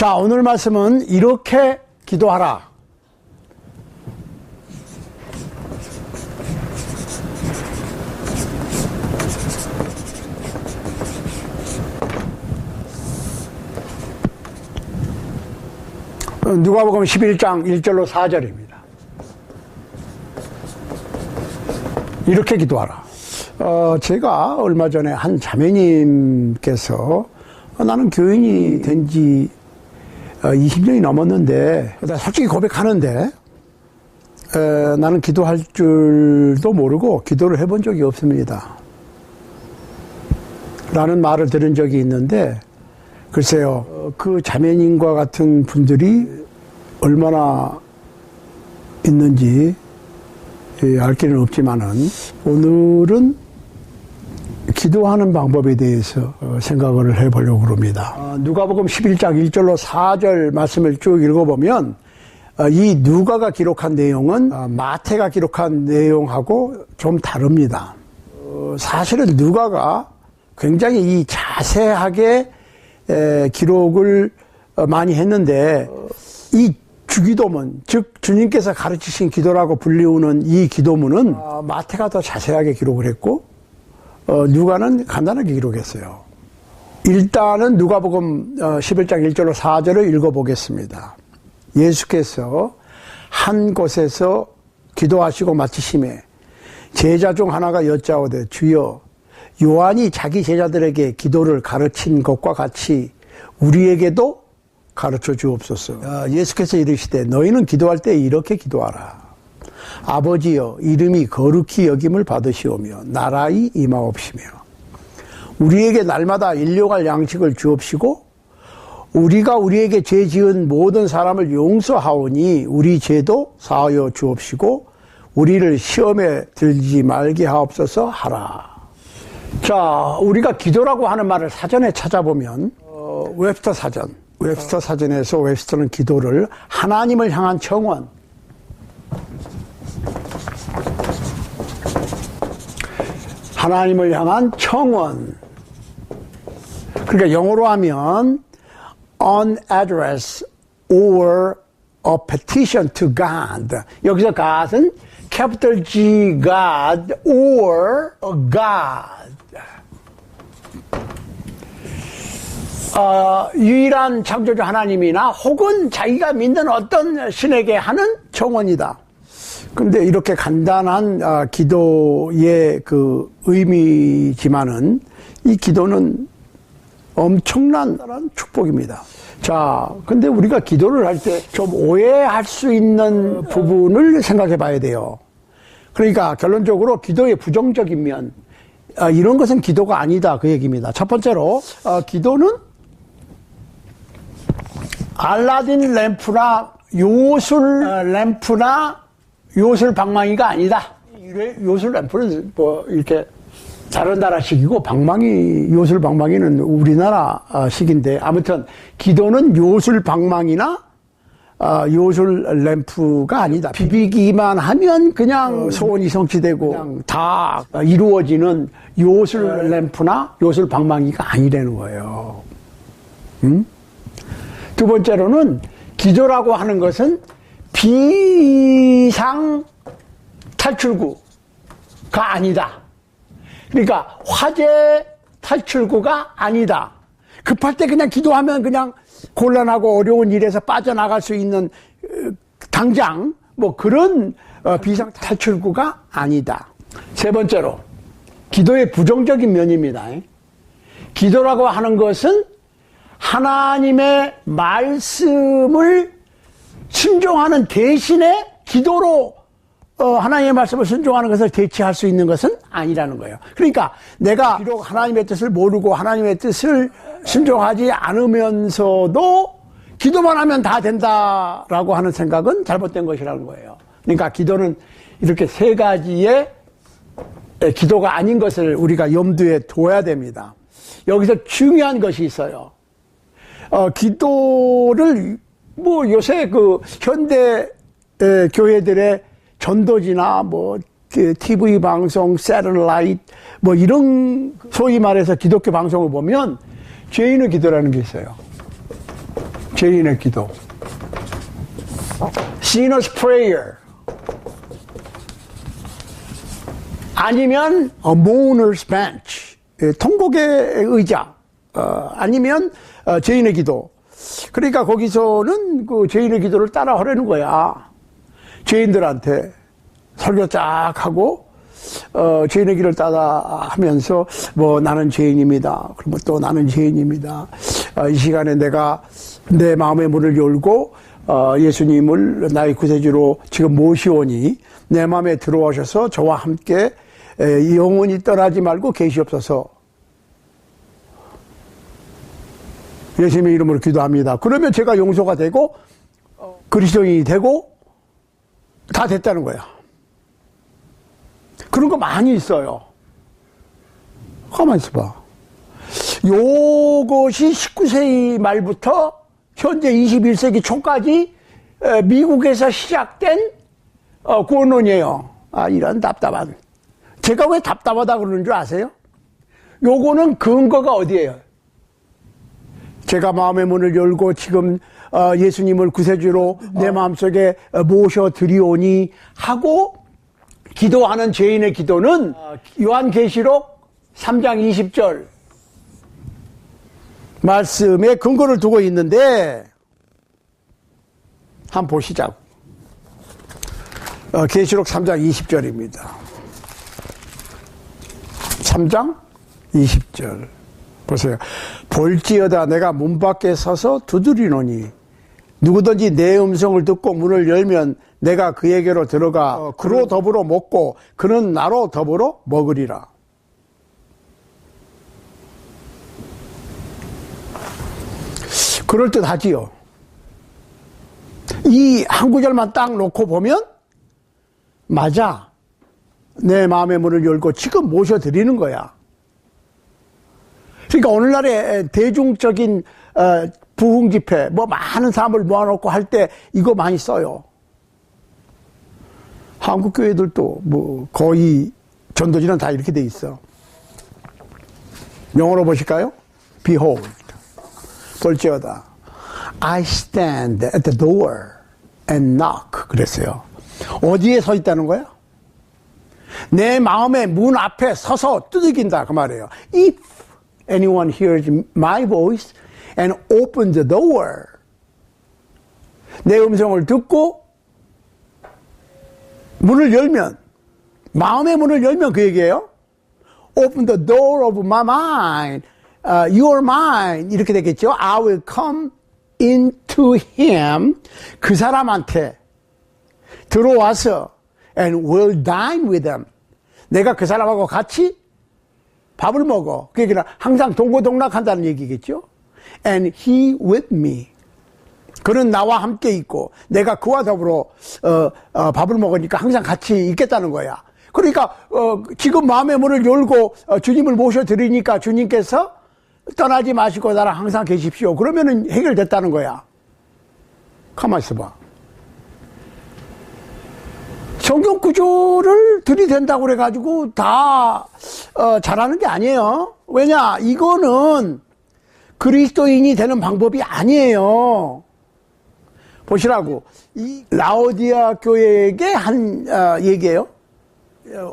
자, 오늘 말씀은 이렇게 기도하라. 누가복음 11장 1절로 4절입니다. 이렇게 기도하라. 제가 얼마 전에 한 자매님께서 나는 교인이 된 지 20년이 넘었는데, 솔직히 고백하는데, 나는 기도할 줄도 모르고 기도를 해본 적이 없습니다. 라는 말을 들은 적이 있는데, 글쎄요, 그 자매님과 같은 분들이 얼마나 있는지 알 길은 없지만은, 오늘은 기도하는 방법에 대해서 생각을 해보려고 합니다. 누가복음 11장 1절로 4절 말씀을 쭉 읽어보면, 이 누가가 기록한 내용은 마태가 기록한 내용하고 좀 다릅니다. 사실은 누가가 굉장히 이 자세하게 기록을 많이 했는데, 이 주기도문, 즉 주님께서 가르치신 기도라고 불리우는 이 기도문은 마태가 더 자세하게 기록을 했고, 누가는 간단하게 기록했어요. 일단은 누가복음 11장 1절로 4절을 읽어보겠습니다. 예수께서 한 곳에서 기도하시고 마치심에 제자 중 하나가 여짜오되, 주여, 요한이 자기 제자들에게 기도를 가르친 것과 같이 우리에게도 가르쳐 주옵소서. 예수께서 이르시되, 너희는 기도할 때 이렇게 기도하라. 아버지여, 이름이 거룩히 여김을 받으시오며 나라의 임하옵시며 우리에게 날마다 일용할 양식을 주옵시고 우리가 우리에게 죄 지은 모든 사람을 용서하오니 우리 죄도 사하여 주옵시고 우리를 시험에 들지 말게 하옵소서 하라. 자, 우리가 기도라고 하는 말을 사전에 찾아보면 웹스터 사전에서 웹스터는 기도를 하나님을 향한 청원, 하나님을 향한 청원, 그러니까 영어로 하면 an address or a petition to God. 여기서 God은 capital G God or God. 유일한 창조주 하나님이나 혹은 자기가 믿는 어떤 신에게 하는 청원이다. 근데 이렇게 간단한 기도의 그 의미지만은 이 기도는 엄청난 축복입니다. 자, 근데 우리가 기도를 할 때 좀 오해할 수 있는 부분을 생각해 봐야 돼요. 그러니까 결론적으로 기도의 부정적인 면, 이런 것은 기도가 아니다, 그 얘기입니다. 첫 번째로 기도는 알라딘 램프나 요술 램프나 요술 방망이가 아니다. 요술 램프는 뭐 이렇게 다른 나라식이고 요술 방망이는 우리나라식인데, 아무튼 기도는 요술 방망이나 요술 램프가 아니다. 비비기만 하면 그냥 소원이 성취되고 그냥 다 이루어지는 요술 램프나 요술 방망이가 아니라는 거예요. 두 번째로는 기도라고 하는 것은 비상 탈출구가 아니다. 그러니까 화재 탈출구가 아니다. 급할 때 그냥 기도하면 그냥 곤란하고 어려운 일에서 빠져나갈 수 있는 당장 뭐 그런 비상 탈출구가 아니다. 세 번째로 기도의 부정적인 면입니다. 기도라고 하는 것은 하나님의 말씀을 순종하는 대신에 기도로 하나님의 말씀을 순종하는 것을 대체할 수 있는 것은 아니라는 거예요. 그러니까 내가 비록 하나님의 뜻을 모르고 하나님의 뜻을 순종하지 않으면서도 기도만 하면 다 된다라고 하는 생각은 잘못된 것이라는 거예요. 그러니까 기도는 이렇게 세 가지의 기도가 아닌 것을 우리가 염두에 둬야 됩니다. 여기서 중요한 것이 있어요. 기도를 뭐 요새 그 현대 교회들의 전도지나 뭐 TV 방송, 새틀라이트 뭐 이런 소위 말해서 기독교 방송을 보면 죄인의 기도라는 게 있어요. 죄인의 기도. Sinner's prayer. 아니면 mourner's bench. 통곡의 의자. 아니면 죄인의 기도. 그러니까 거기서는 그 죄인의 기도를 따라 하려는 거야. 죄인들한테 설교 쫙 하고 죄인의 길을 따라 하면서 뭐 나는 죄인입니다. 그리고 또 나는 죄인입니다. 이 시간에 내가 내 마음의 문을 열고 예수님을 나의 구세주로 지금 모시오니 내 마음에 들어오셔서 저와 함께 영원히 떠나지 말고 계시옵소서. 예수님의 이름으로 기도합니다. 그러면 제가 용서가 되고 그리스도인이 되고 다 됐다는 거야. 그런 거 많이 있어요. 가만히 있어봐. 요것이 19세기 말부터 현재 21세기 초까지 미국에서 시작된 구원론이에요. 이런 답답한. 제가 왜 답답하다 그러는 줄 아세요? 요거는 근거가 어디예요? 제가 마음의 문을 열고 지금 예수님을 구세주로 내 마음속에 모셔드리오니 하고 기도하는 죄인의 기도는 요한계시록 3장 20절 말씀에 근거를 두고 있는데 한번 보시자고. 계시록 3장 20절입니다. 3장 20절 보세요. 볼지어다 내가 문 밖에 서서 두드리노니 누구든지 내 음성을 듣고 문을 열면 내가 그에게로 들어가 그로 더불어 먹고 그는 나로 더불어 먹으리라. 그럴듯하지요. 이 한 구절만 딱 놓고 보면 맞아. 내 마음의 문을 열고 지금 모셔드리는 거야. 그러니까 오늘날의 대중적인 부흥 집회, 뭐 많은 사람을 모아놓고 할 때 이거 많이 써요. 한국 교회들도 뭐 거의 전도지는 다 이렇게 돼 있어. 영어로 보실까요? Behold, 볼지어다. I stand at the door and knock. 그랬어요. 어디에 서 있다는 거야? 내 마음의 문 앞에 서서 두들긴다 그 말이에요. If anyone hears my voice and opens the door. 내 음성을 듣고 문을 열면, 마음의 문을 열면 그 얘기예요. Open the door of my mind, your mind 이렇게 되겠죠. I will come into him. 그 사람한테 들어와서 and will dine with him. 내가 그 사람하고 같이 밥을 먹어. 그 얘기는 항상 동고동락한다는 얘기겠죠. And he with me. 그는 나와 함께 있고 내가 그와 더불어 밥을 먹으니까 항상 같이 있겠다는 거야. 그러니까 지금 마음의 문을 열고 주님을 모셔드리니까 주님께서 떠나지 마시고 나랑 항상 계십시오. 그러면은 해결됐다는 거야. 가만히 있어봐. 성경 구조를 들이댄다고 그래가지고 다 잘하는 게 아니에요. 왜냐? 이거는 그리스도인이 되는 방법이 아니에요. 보시라고. 이 라오디아 교회에게 한 얘기예요.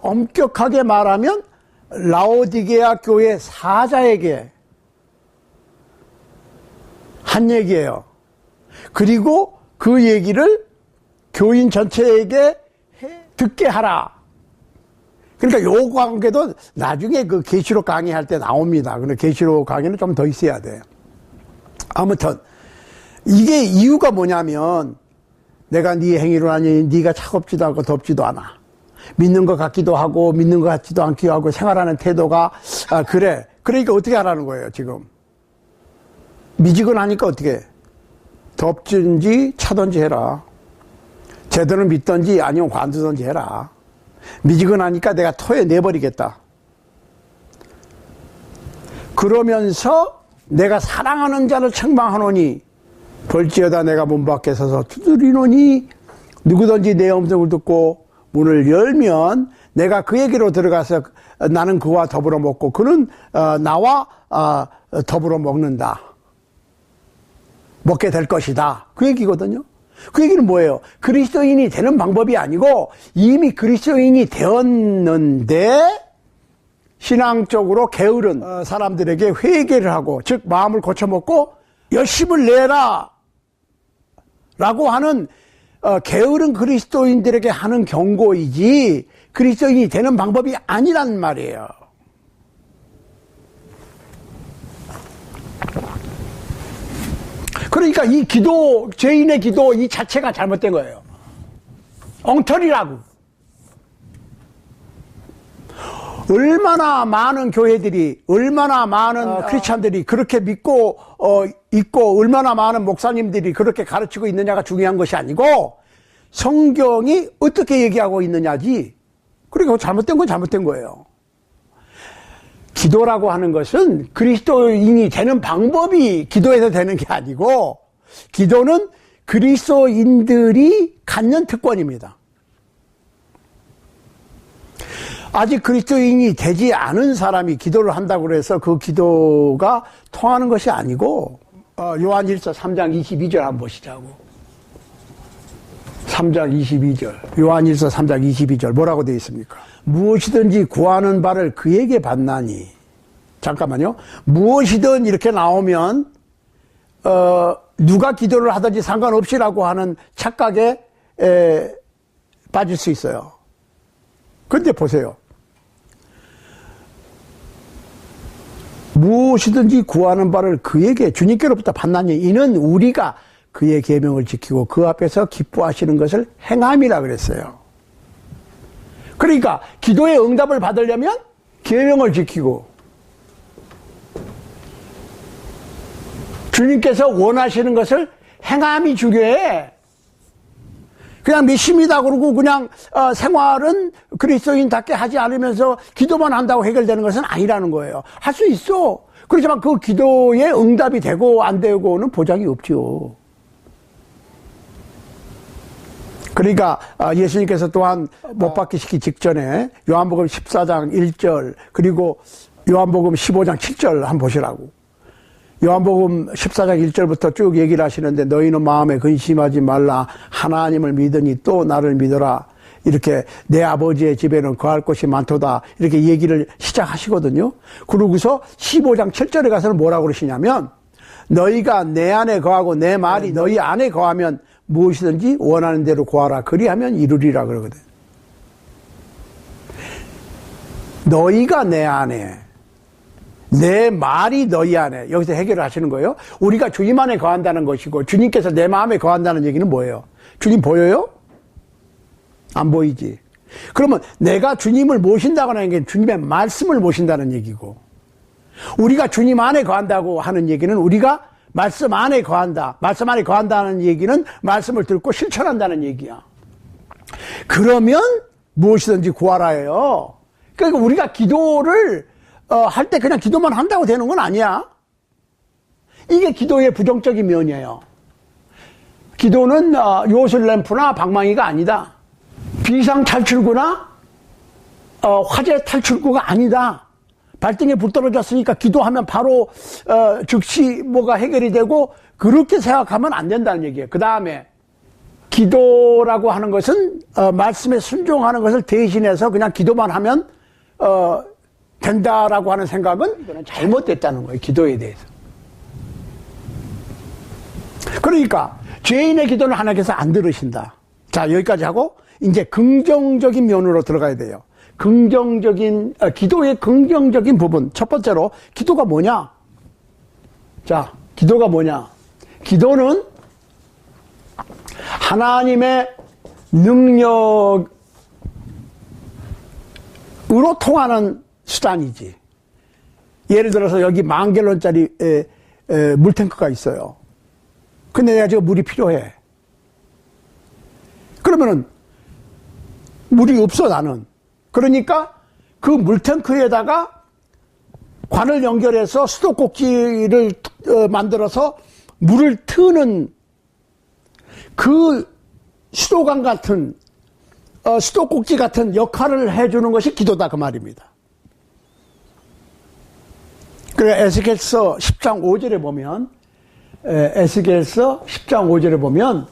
엄격하게 말하면 라오디게아 교회 사자에게 한 얘기예요. 그리고 그 얘기를 교인 전체에게 듣게 하라. 그러니까 요 관계도 나중에 그 계시록 강의할 때 나옵니다. 근데 계시록 강의는 좀 더 있어야 돼. 아무튼 이게 이유가 뭐냐면 내가 네 행위로 하니 네가 차갑지도 않고 덥지도 않아. 믿는 것 같기도 하고 믿는 것 같지도 않기도 하고 생활하는 태도가 그래. 그러니까 어떻게 하라는 거예요 지금. 미지근하니까 어떻게 덥든지 차든지 해라. 제대로 믿든지 아니면 관두든지 해라. 미지근하니까 내가 토해 내버리겠다. 그러면서 내가 사랑하는 자를 책망하노니 볼지어다 내가 문 밖에 서서 두드리노니 누구든지 내 음성을 듣고 문을 열면 내가 그에게로 들어가서 나는 그와 더불어 먹고 그는 나와 더불어 먹는다. 먹게 될 것이다. 그 얘기거든요. 그 얘기는 뭐예요? 그리스도인이 되는 방법이 아니고 이미 그리스도인이 되었는데 신앙적으로 게으른 사람들에게 회개를 하고, 즉 마음을 고쳐먹고 열심을 내라 라고 하는 게으른 그리스도인들에게 하는 경고이지 그리스도인이 되는 방법이 아니란 말이에요. 그러니까 이 기도, 죄인의 기도 이 자체가 잘못된 거예요. 엉터리라고. 얼마나 많은 교회들이, 얼마나 많은 크리스찬들이 그렇게 믿고 있고, 얼마나 많은 목사님들이 그렇게 가르치고 있느냐가 중요한 것이 아니고 성경이 어떻게 얘기하고 있느냐지. 그러니까 잘못된 건 잘못된 거예요. 기도라고 하는 것은 그리스도인이 되는 방법이 기도해서 되는 게 아니고, 기도는 그리스도인들이 갖는 특권입니다. 아직 그리스도인이 되지 않은 사람이 기도를 한다고 해서 그 기도가 통하는 것이 아니고, 요한일서 3장 22절 한번 보시자고. 3장 22절. 요한일서 3장 22절 뭐라고 되어 있습니까? 무엇이든지 구하는 바를 그에게 받나니. 잠깐만요. 무엇이든 이렇게 나오면 누가 기도를 하든지 상관없이라고 하는 착각에 빠질 수 있어요. 그런데 보세요. 무엇이든지 구하는 바를 그에게, 주님께로부터 받나니 이는 우리가 그의 계명을 지키고 그 앞에서 기뻐하시는 것을 행함이라 그랬어요. 그러니까 기도의 응답을 받으려면 계명을 지키고, 주님께서 원하시는 것을 행함이 중요해. 그냥 믿습니다 그러고 그냥 생활은 그리스도인답게 하지 않으면서 기도만 한다고 해결되는 것은 아니라는 거예요. 할 수 있어. 그렇지만 그 기도에 응답이 되고 안 되고는 보장이 없죠. 그러니까 예수님께서 또한 못 박히시기 직전에 요한복음 14장 1절 그리고 요한복음 15장 7절 한번 보시라고. 요한복음 14장 1절부터 쭉 얘기를 하시는데, 너희는 마음에 근심하지 말라. 하나님을 믿으니 또 나를 믿어라. 이렇게 내 아버지의 집에는 거할 곳이 많도다. 이렇게 얘기를 시작하시거든요. 그러고서 15장 7절에 가서는 뭐라고 그러시냐면, 너희가 내 안에 거하고 내 말이 너희 안에 거하면 무엇이든지 원하는 대로 구하라. 그리하면 이루리라 그러거든. 너희가 내 안에, 내 말이 너희 안에, 여기서 해결을 하시는 거예요. 우리가 주님 안에 거한다는 것이고, 주님께서 내 마음에 거한다는 얘기는 뭐예요? 주님 보여요? 안 보이지. 그러면 내가 주님을 모신다고 하는 게 주님의 말씀을 모신다는 얘기고, 우리가 주님 안에 거한다고 하는 얘기는 우리가 말씀 안에 거한다. 말씀 안에 거한다는 얘기는 말씀을 듣고 실천한다는 얘기야. 그러면 무엇이든지 구하라예요. 그러니까 우리가 기도를 할 때 그냥 기도만 한다고 되는 건 아니야. 이게 기도의 부정적인 면이에요. 기도는 요술램프나 방망이가 아니다. 비상 탈출구나 화재 탈출구가 아니다. 발등에 불 떨어졌으니까 기도하면 바로 즉시 뭐가 해결이 되고, 그렇게 생각하면 안 된다는 얘기예요. 그 다음에 기도라고 하는 것은 말씀에 순종하는 것을 대신해서 그냥 기도만 하면 된다라고 하는 생각은 이거는 잘못됐다는 거예요. 기도에 대해서. 그러니까 죄인의 기도는 하나님께서 안 들으신다. 자, 여기까지 하고 이제 긍정적인 면으로 들어가야 돼요. 긍정적인 기도의 긍정적인 부분. 첫 번째로 기도가 뭐냐? 자, 기도가 뭐냐? 기도는 하나님의 능력으로 통하는 수단이지. 예를 들어서 여기 10,000갤런짜리 물탱크가 있어요. 근데 내가 지금 물이 필요해. 그러면은 물이 없어, 나는. 그러니까 그 물탱크에다가 관을 연결해서 수도꼭지를 만들어서 물을 트는 그 수도관 같은 수도꼭지 같은 역할을 해주는 것이 기도다, 그 말입니다. 그래, 에스겔서 10장 5절에 보면 에스겔서 10장 5절에 보면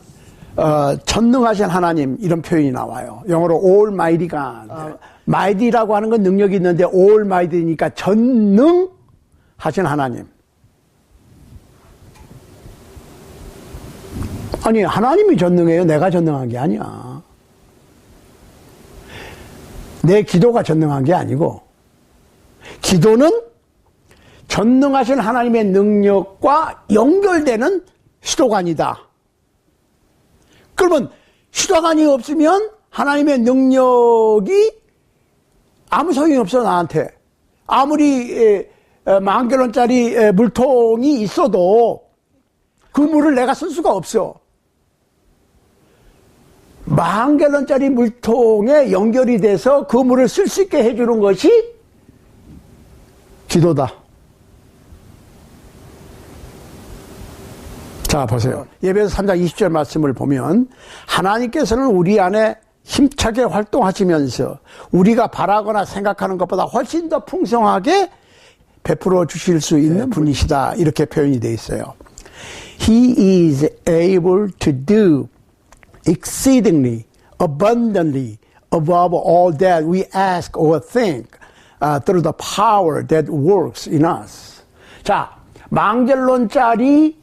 전능하신 하나님 이런 표현이 나와요. 영어로 Almighty God. mighty라고 하는 건 능력이 있는데 Almighty니까 전능하신 하나님. 아니 하나님이 전능해요? 내가 전능한 게 아니야. 내 기도가 전능한 게 아니고 기도는 전능하신 하나님의 능력과 연결되는 수도관이다. 그러면 수도관이 없으면 하나님의 능력이 아무 소용이 없어 나한테. 아무리 10,000갤런짜리 물통이 있어도 그 물을 내가 쓸 수가 없어. 10,000갤런짜리 물통에 연결이 돼서 그 물을 쓸 수 있게 해주는 것이 기도다. 자, 보세요. 예배서 3장 20절 말씀을 보면 하나님께서는 우리 안에 힘차게 활동하시면서 우리가 바라거나 생각하는 것보다 훨씬 더 풍성하게 베풀어 주실 수 있는 분이시다. 이렇게 표현이 되어 있어요. He is able to do exceedingly, abundantly, above all that we ask or think through the power that works in us. 자, 10,000갤런짜리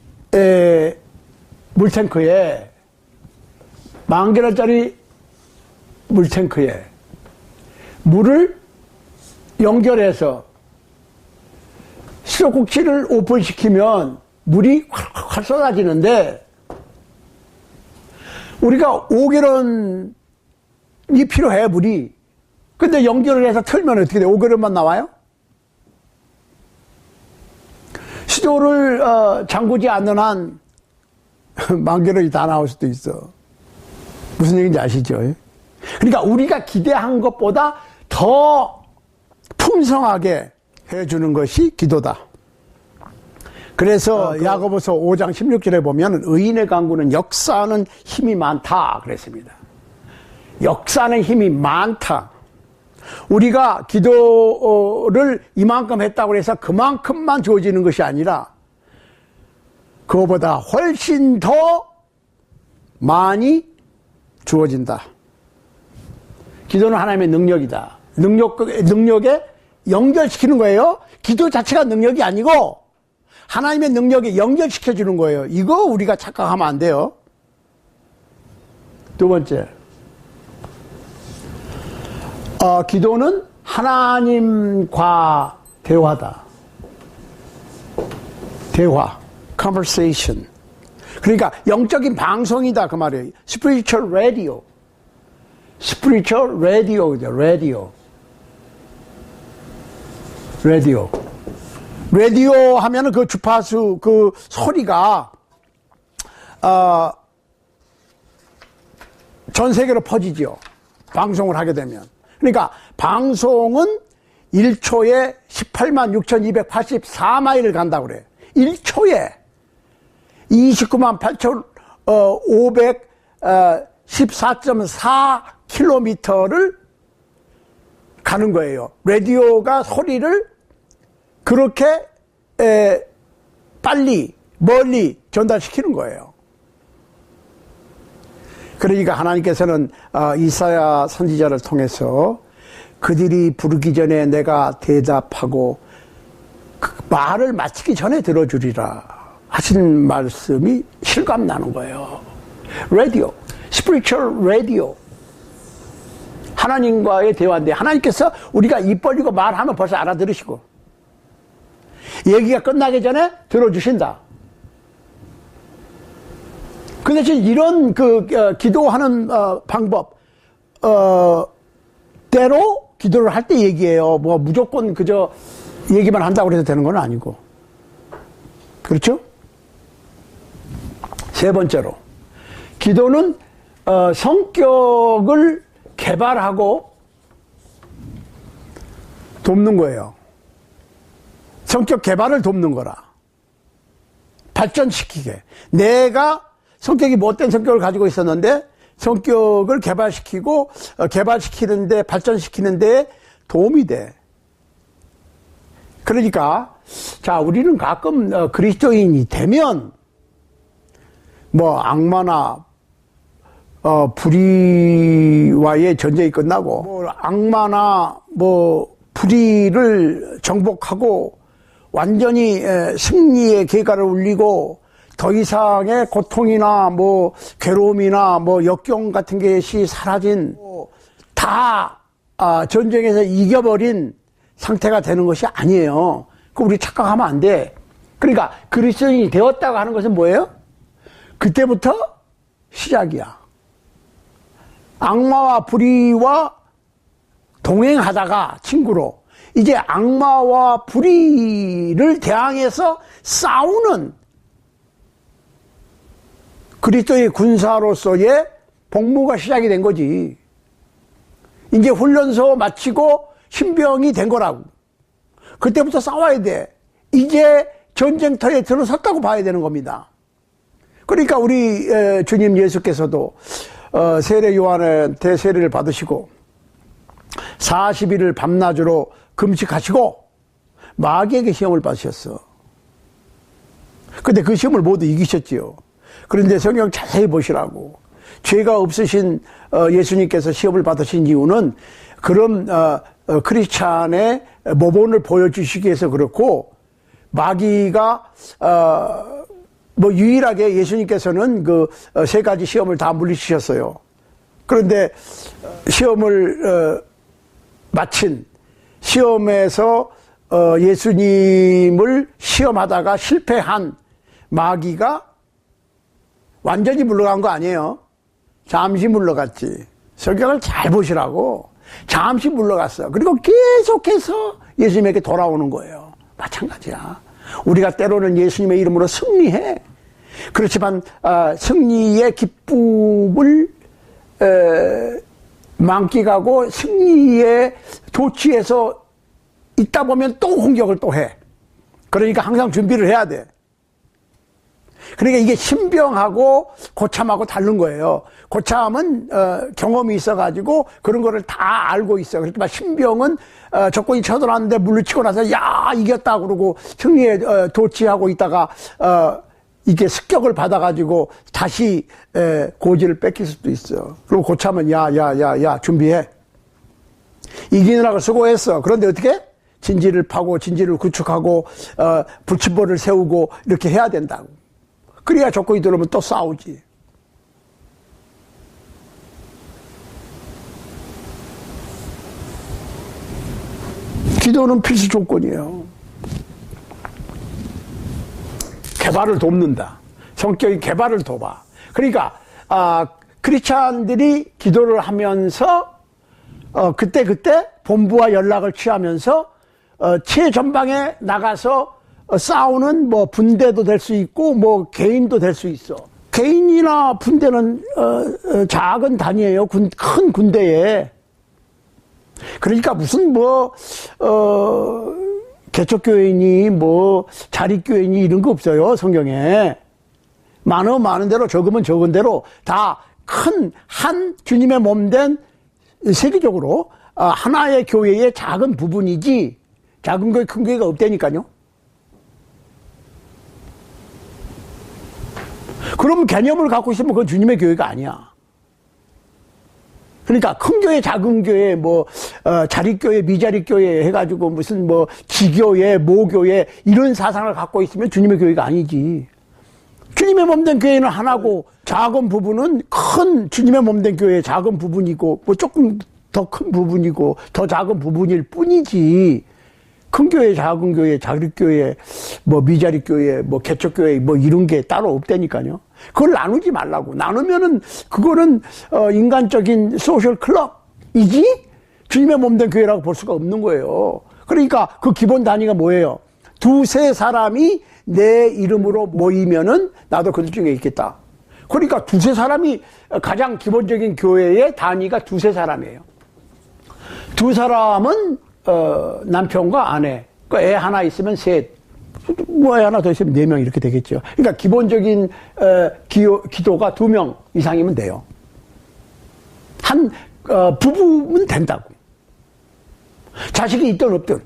물탱크에 10,000갤런짜리 물탱크에 물을 연결해서 수도꼭지를 오픈시키면 물이 활활 쏟아지는데 우리가 5g이 필요해 물이. 근데 연결을 해서 틀면 어떻게 돼? 5g만 나와요? 수도를 잠그지 않는 한 10,000g이 다 나올 수도 있어. 무슨 얘기인지 아시죠? 그러니까 우리가 기대한 것보다 더 풍성하게 해주는 것이 기도다. 그래서 야고보서 5장 16절에 보면 의인의 간구는 역사하는 힘이 많다 그랬습니다. 역사하는 힘이 많다. 우리가 기도를 이만큼 했다고 해서 그만큼만 주어지는 것이 아니라 그거보다 훨씬 더 많이 주어진다. 기도는 하나님의 능력이다. 능력에 연결시키는 거예요. 기도 자체가 능력이 아니고 하나님의 능력에 연결시켜주는 거예요. 이거 우리가 착각하면 안 돼요. 두 번째, 기도는 하나님과 대화다. 대화, conversation. 그러니까 영적인 방송이다 그 말이에요. spiritual radio. spiritual radio죠. 라디오 하면은 그 주파수 그 소리가 전 세계로 퍼지죠. 방송을 하게 되면. 그러니까 방송은 1초에 186,284마일을 간다고 그래요. 1초에 298,514.4km를 가는 거예요. 라디오가 소리를 그렇게 빨리 멀리 전달시키는 거예요. 그러니까 하나님께서는 이사야 선지자를 통해서 그들이 부르기 전에 내가 대답하고 그 말을 마치기 전에 들어주리라 하신 말씀이 실감나는 거예요. 라디오, 스피리추얼 라디오. 하나님과의 대화인데 하나님께서 우리가 입 벌리고 말하면 벌써 알아들으시고 얘기가 끝나기 전에 들어주신다. 그 대신 이런 기도하는 방법 대로 기도를 할 때 얘기해요. 뭐 무조건 그저 얘기만 한다고 해서 되는 건 아니고. 그렇죠? 세 번째로 기도는 성격을 개발하고 돕는 거예요. 성격 개발을 돕는 거라. 발전시키게. 내가 성격이 못된 성격을 가지고 있었는데 성격을 개발시키고 개발시키는데 발전시키는데 도움이 돼. 그러니까 자 우리는 가끔 그리스도인이 되면 뭐 악마나 불의와의 전쟁이 끝나고 뭐 악마나 뭐 불의를 정복하고 완전히 승리의 계가를 울리고 더 이상의 고통이나 뭐 괴로움이나 뭐 역경 같은 것이 사라진 다 전쟁에서 이겨버린 상태가 되는 것이 아니에요. 그 우리 착각하면 안 돼. 그러니까 그리스도인이 되었다고 하는 것은 뭐예요? 그때부터 시작이야. 악마와 불의와 동행하다가 친구로 이제 악마와 불의를 대항해서 싸우는 그리스도의 군사로서의 복무가 시작이 된 거지. 이제 훈련소 마치고 신병이 된 거라고. 그때부터 싸워야 돼. 이제 전쟁터에 들어섰다고 봐야 되는 겁니다. 그러니까 우리 주님 예수께서도 세례 요한한테 세례를 받으시고 40일을 밤낮으로 금식하시고 마귀에게 시험을 받으셨어. 근데 그 시험을 모두 이기셨지요. 그런데 성경 자세히 보시라고. 죄가 없으신 예수님께서 시험을 받으신 이유는 그런 크리스찬의 모본을 보여주시기 위해서 그렇고, 마귀가 뭐 유일하게 예수님께서는 그 세 가지 시험을 다 물리치셨어요. 그런데 시험을 마친 시험에서 예수님을 시험하다가 실패한 마귀가 완전히 물러간 거 아니에요. 잠시 물러갔지. 성경을 잘 보시라고. 잠시 물러갔어. 그리고 계속해서 예수님에게 돌아오는 거예요. 마찬가지야. 우리가 때로는 예수님의 이름으로 승리해. 그렇지만 승리의 기쁨을 만끽하고 승리의 도취에서 있다 보면 또 공격을 또 해. 그러니까 항상 준비를 해야 돼. 그러니까 이게 신병하고 고참하고 다른 거예요. 고참은 경험이 있어가지고 그런 거를 다 알고 있어요. 그렇지만 신병은 적군이 쳐들어왔는데 물리치고 나서 야 이겼다 그러고 승리에 도취하고 있다가 이게 습격을 받아가지고 다시 고지를 뺏길 수도 있어요. 그리고 고참은 야 준비해. 이기느라고 수고했어. 그런데 어떻게? 진지를 파고 진지를 구축하고 불침벌을 세우고 이렇게 해야 된다고. 그래야 적군이 들어오면 또 싸우지. 기도는 필수 조건이에요. 개발을 돕는다. 성격의 개발을 돕아. 그러니까 크리스찬들이 기도를 하면서 그때 본부와 연락을 취하면서 최전방에 나가서 싸우는 뭐 분대도 될 수 있고 뭐 개인도 될 수 있어. 개인이나 분대는 작은 단위예요. 큰 군대에. 그러니까 무슨 뭐 개척교회니 뭐 자립교회니 이런 거 없어요. 성경에. 많은 대로 적으면 적은 대로 다 큰 한 주님의 몸된 세계적으로 하나의 교회의 작은 부분이지 작은 교회 큰 교회가 없다니까요. 그럼 개념을 갖고 있으면 그건 주님의 교회가 아니야. 그러니까 큰 교회, 작은 교회, 뭐 자립교회, 미자립교회 해가지고 무슨 뭐 지교회, 모교회 이런 사상을 갖고 있으면 주님의 교회가 아니지. 주님의 몸된 교회는 하나고 작은 부분은 큰 주님의 몸된 교회의 작은 부분이고 뭐 조금 더 큰 부분이고 더 작은 부분일 뿐이지. 큰 교회, 작은 교회, 자립교회, 뭐 미자립교회, 뭐 개척교회 뭐 이런 게 따로 없다니까요. 그걸 나누지 말라고. 나누면은 그거는 인간적인 소셜 클럽이지 주님의 몸된 교회라고 볼 수가 없는 거예요. 그러니까 그 기본 단위가 뭐예요? 두세 사람이 내 이름으로 모이면은 나도 그들 중에 있겠다. 그러니까 두세 사람이 가장 기본적인 교회의 단위가 두세 사람이에요. 두 사람은 남편과 아내, 애 하나 있으면 셋, 뭐 애 하나 더 있으면 4명 이렇게 되겠죠. 그러니까 기본적인 기도가 2명 이상이면 돼요. 한 부부면 된다고. 자식이 있든 없든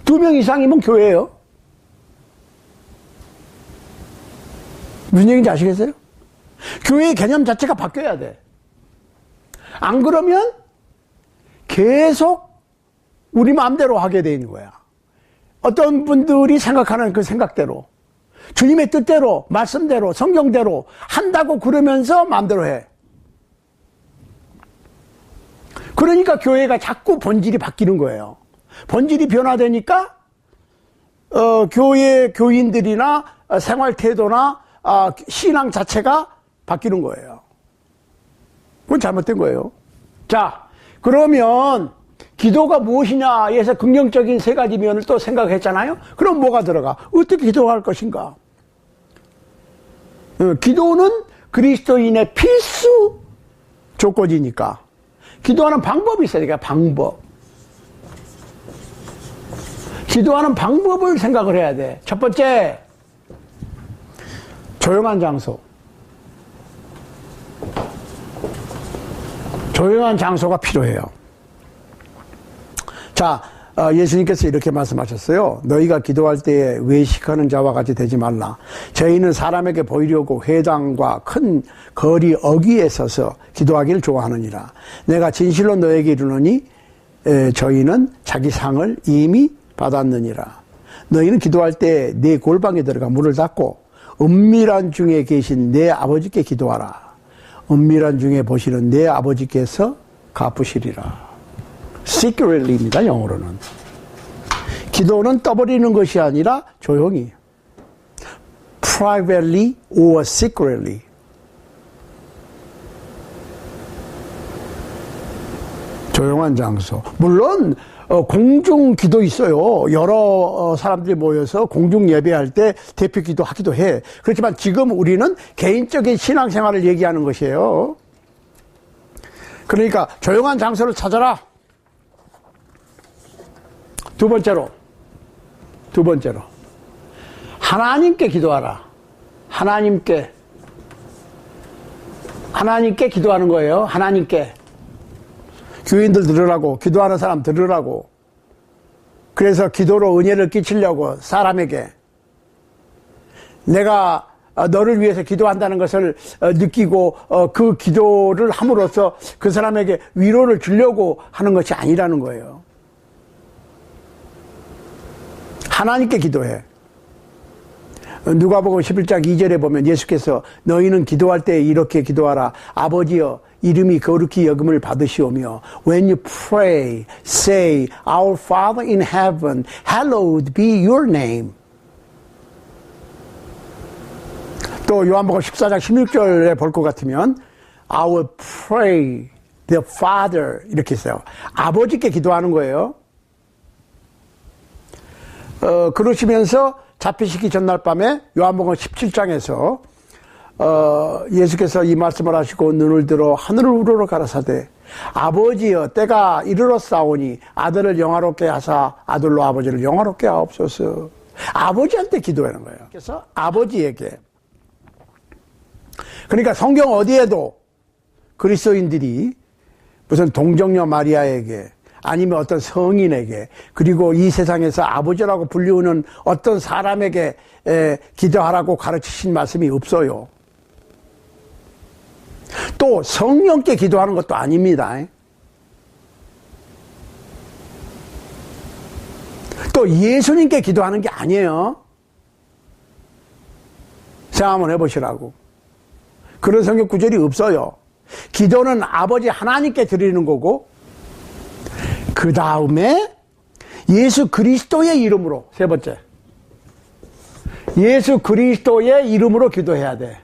2명 이상이면 교회예요. 무슨 얘기인지 아시겠어요? 교회의 개념 자체가 바뀌어야 돼. 안 그러면 계속 우리 마음대로 하게 되는 거야. 어떤 분들이 생각하는 그 생각대로, 주님의 뜻대로, 말씀대로, 성경대로 한다고 그러면서 마음대로 해. 그러니까 교회가 자꾸 본질이 바뀌는 거예요. 본질이 변화되니까 교회 교인들이나 생활 태도나 신앙 자체가 바뀌는 거예요. 그건 잘못된 거예요. 자, 그러면 기도가 무엇이냐에서 긍정적인 세 가지 면을 또 생각했잖아요. 그럼 뭐가 들어가? 어떻게 기도할 것인가? 기도는 그리스도인의 필수 조건이니까 기도하는 방법이 있어야 돼요. 방법. 기도하는 방법을 생각을 해야 돼. 첫 번째, 조용한 장소. 조용한 장소가 필요해요. 자, 예수님께서 이렇게 말씀하셨어요. 너희가 기도할 때에 외식하는 자와 같이 되지 말라. 저희는 사람에게 보이려고 회당과 큰 거리 어귀에 서서 기도하기를 좋아하느니라. 내가 진실로 너에게 이르노니 저희는 자기 상을 이미 받았느니라. 너희는 기도할 때 네 골방에 들어가 문을 닫고 은밀한 중에 계신 내 아버지께 기도하라. 은밀한 중에 보시는 내 아버지께서 갚으시리라. secretly입니다, 영어로는. 기도는 떠버리는 것이 아니라 조용히, privately or secretly. 조용한 장소. 물론 공중 기도 있어요. 여러 사람들이 모여서 공중 예배할 때 대표 기도 하기도 해. 그렇지만 지금 우리는 개인적인 신앙생활을 얘기하는 것이에요. 그러니까 조용한 장소를 찾아라. 두 번째로 하나님께 기도하라. 하나님께 기도하는 거예요. 하나님께. 교인들 들으라고, 기도하는 사람 들으라고. 그래서 기도로 은혜를 끼치려고 사람에게 내가 너를 위해서 기도한다는 것을 느끼고 그 기도를 함으로써 그 사람에게 위로를 주려고 하는 것이 아니라는 거예요. 하나님께 기도해. 누가복음 11장 2절에 보면 예수께서 너희는 기도할 때 이렇게 기도하라. 아버지여 이름이 거룩히 여김을 받으시오며 when you pray say our Father in heaven hallowed be your name. 또 요한복음 14장 16절에 볼 것 같으면 I will pray the Father 이렇게 써요. 아버지께 기도하는 거예요. 그러시면서 잡히시기 전날 밤에 요한복음 17장에서 예수께서 이 말씀을 하시고 눈을 들어 하늘을 우러러 가라사대 아버지여 때가 이르렀사오니 아들을 영화롭게 하사 아들로 아버지를 영화롭게 하옵소서. 아버지한테 기도하는 거예요. 그래서 아버지에게. 그러니까 성경 어디에도 그리스도인들이 무슨 동정녀 마리아에게 아니면 어떤 성인에게 그리고 이 세상에서 아버지라고 불리우는 어떤 사람에게 기도하라고 가르치신 말씀이 없어요. 또 성령께 기도하는 것도 아닙니다. 또 예수님께 기도하는 게 아니에요. 생각 한번 해보시라고. 그런 성경 구절이 없어요. 기도는 아버지 하나님께 드리는 거고 그 다음에 예수 그리스도의 이름으로 세 번째 예수 그리스도의 이름으로 기도해야 돼.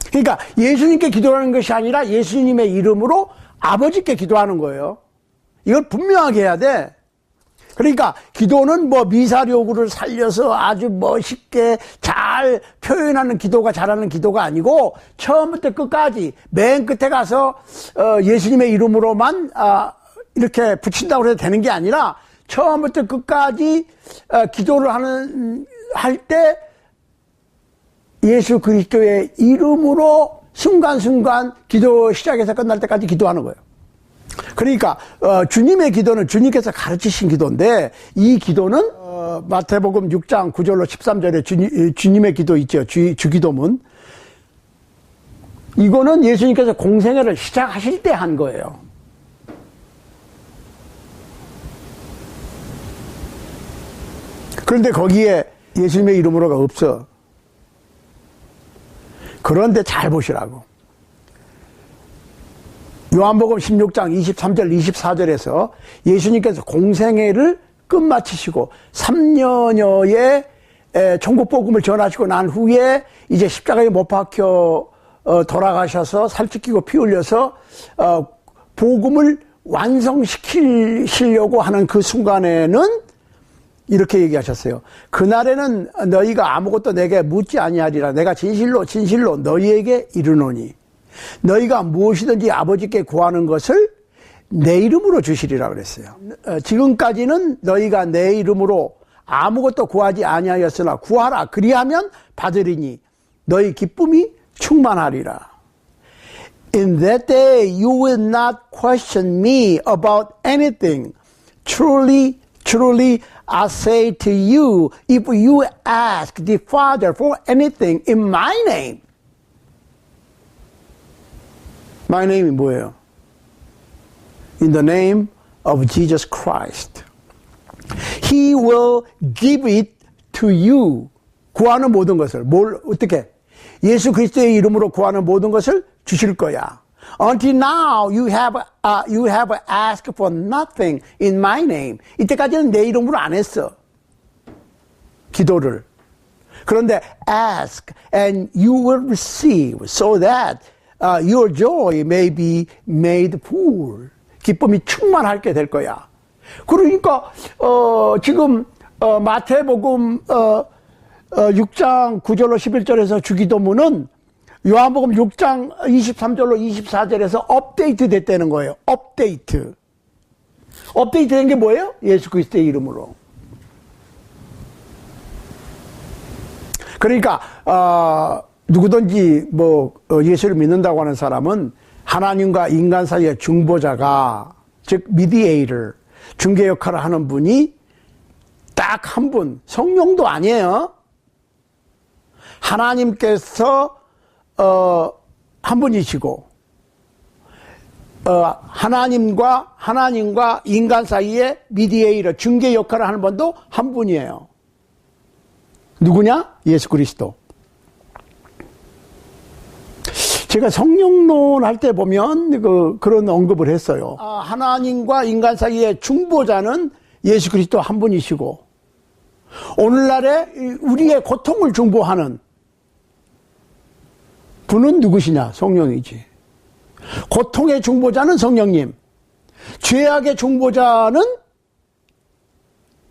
그러니까 예수님께 기도하는 것이 아니라 예수님의 이름으로 아버지께 기도하는 거예요. 이걸 분명하게 해야 돼. 그러니까 기도는 뭐 미사료구를 살려서 아주 멋있게 잘 표현하는 기도가 잘하는 기도가 아니고 처음부터 끝까지 맨 끝에 가서 예수님의 이름으로만 이렇게 붙인다고 해도 되는 게 아니라 처음부터 끝까지 기도를 할 때 예수 그리스도의 이름으로 순간순간 기도 시작해서 끝날 때까지 기도하는 거예요. 그러니까 주님의 기도는 주님께서 가르치신 기도인데 이 기도는 마태복음 6장 9절로 13절에 주님의 기도 있죠. 주기도문. 이거는 예수님께서 공생애를 시작하실 때 한 거예요. 그런데 거기에 예수님의 이름으로가 없어. 그런데 잘 보시라고. 요한복음 16장 23절 24절에서 예수님께서 공생애를 끝마치시고 3년여의 천국복음을 전하시고 난 후에 이제 십자가에 못 박혀 돌아가셔서 살찌끼고 피 흘려서 복음을 완성시키려고 하는 그 순간에는 이렇게 얘기하셨어요. 그날에는 너희가 아무것도 내게 묻지 아니하리라. 내가 진실로 진실로 너희에게 이르노니 너희가 무엇이든지 아버지께 구하는 것을 내 이름으로 주시리라 그랬어요. 지금까지는 너희가 내 이름으로 아무것도 구하지 아니하였으나 구하라. 그리하면 받으리니 너희 기쁨이 충만하리라. In that day you will not question me about anything. Truly, truly I say to you, if you ask the Father for anything in my name. My name이 뭐예요? In the name of Jesus Christ. He will give it to you. 구하는 모든 것을. 어떻게? 예수 그리스도의 이름으로 구하는 모든 것을 주실 거야. Until now you have asked for nothing in my name. 이때까지는 내 이름으로 안 했어. 기도를. 그런데 ask and you will receive so that your joy may be made full. 기쁨이 충만하게 될 거야. 그러니까 지금 마태복음 6장 9절로 11절에서 주기도문은 요한복음 6장 23절로 24절에서 업데이트 됐다는 거예요. 업데이트 된 게 뭐예요? 예수 그리스도의 이름으로. 그러니까 누구든지 예수를 믿는다고 하는 사람은 하나님과 인간 사이의 중보자가, 즉 미디에이터, 중개 역할을 하는 분이 딱 한 분, 성령도 아니에요. 하나님께서 한 분이시고 하나님과 인간 사이의 미디에이터, 중개 역할을 하는 분도 한 분이에요. 누구냐? 예수 그리스도. 제가 성령론 할 때 보면 그런 언급을 했어요. 하나님과 인간 사이의 중보자는 예수 그리스도 한 분이시고 오늘날에 우리의 고통을 중보하는 분은 누구시냐? 성령이지. 고통의 중보자는 성령님, 죄악의 중보자는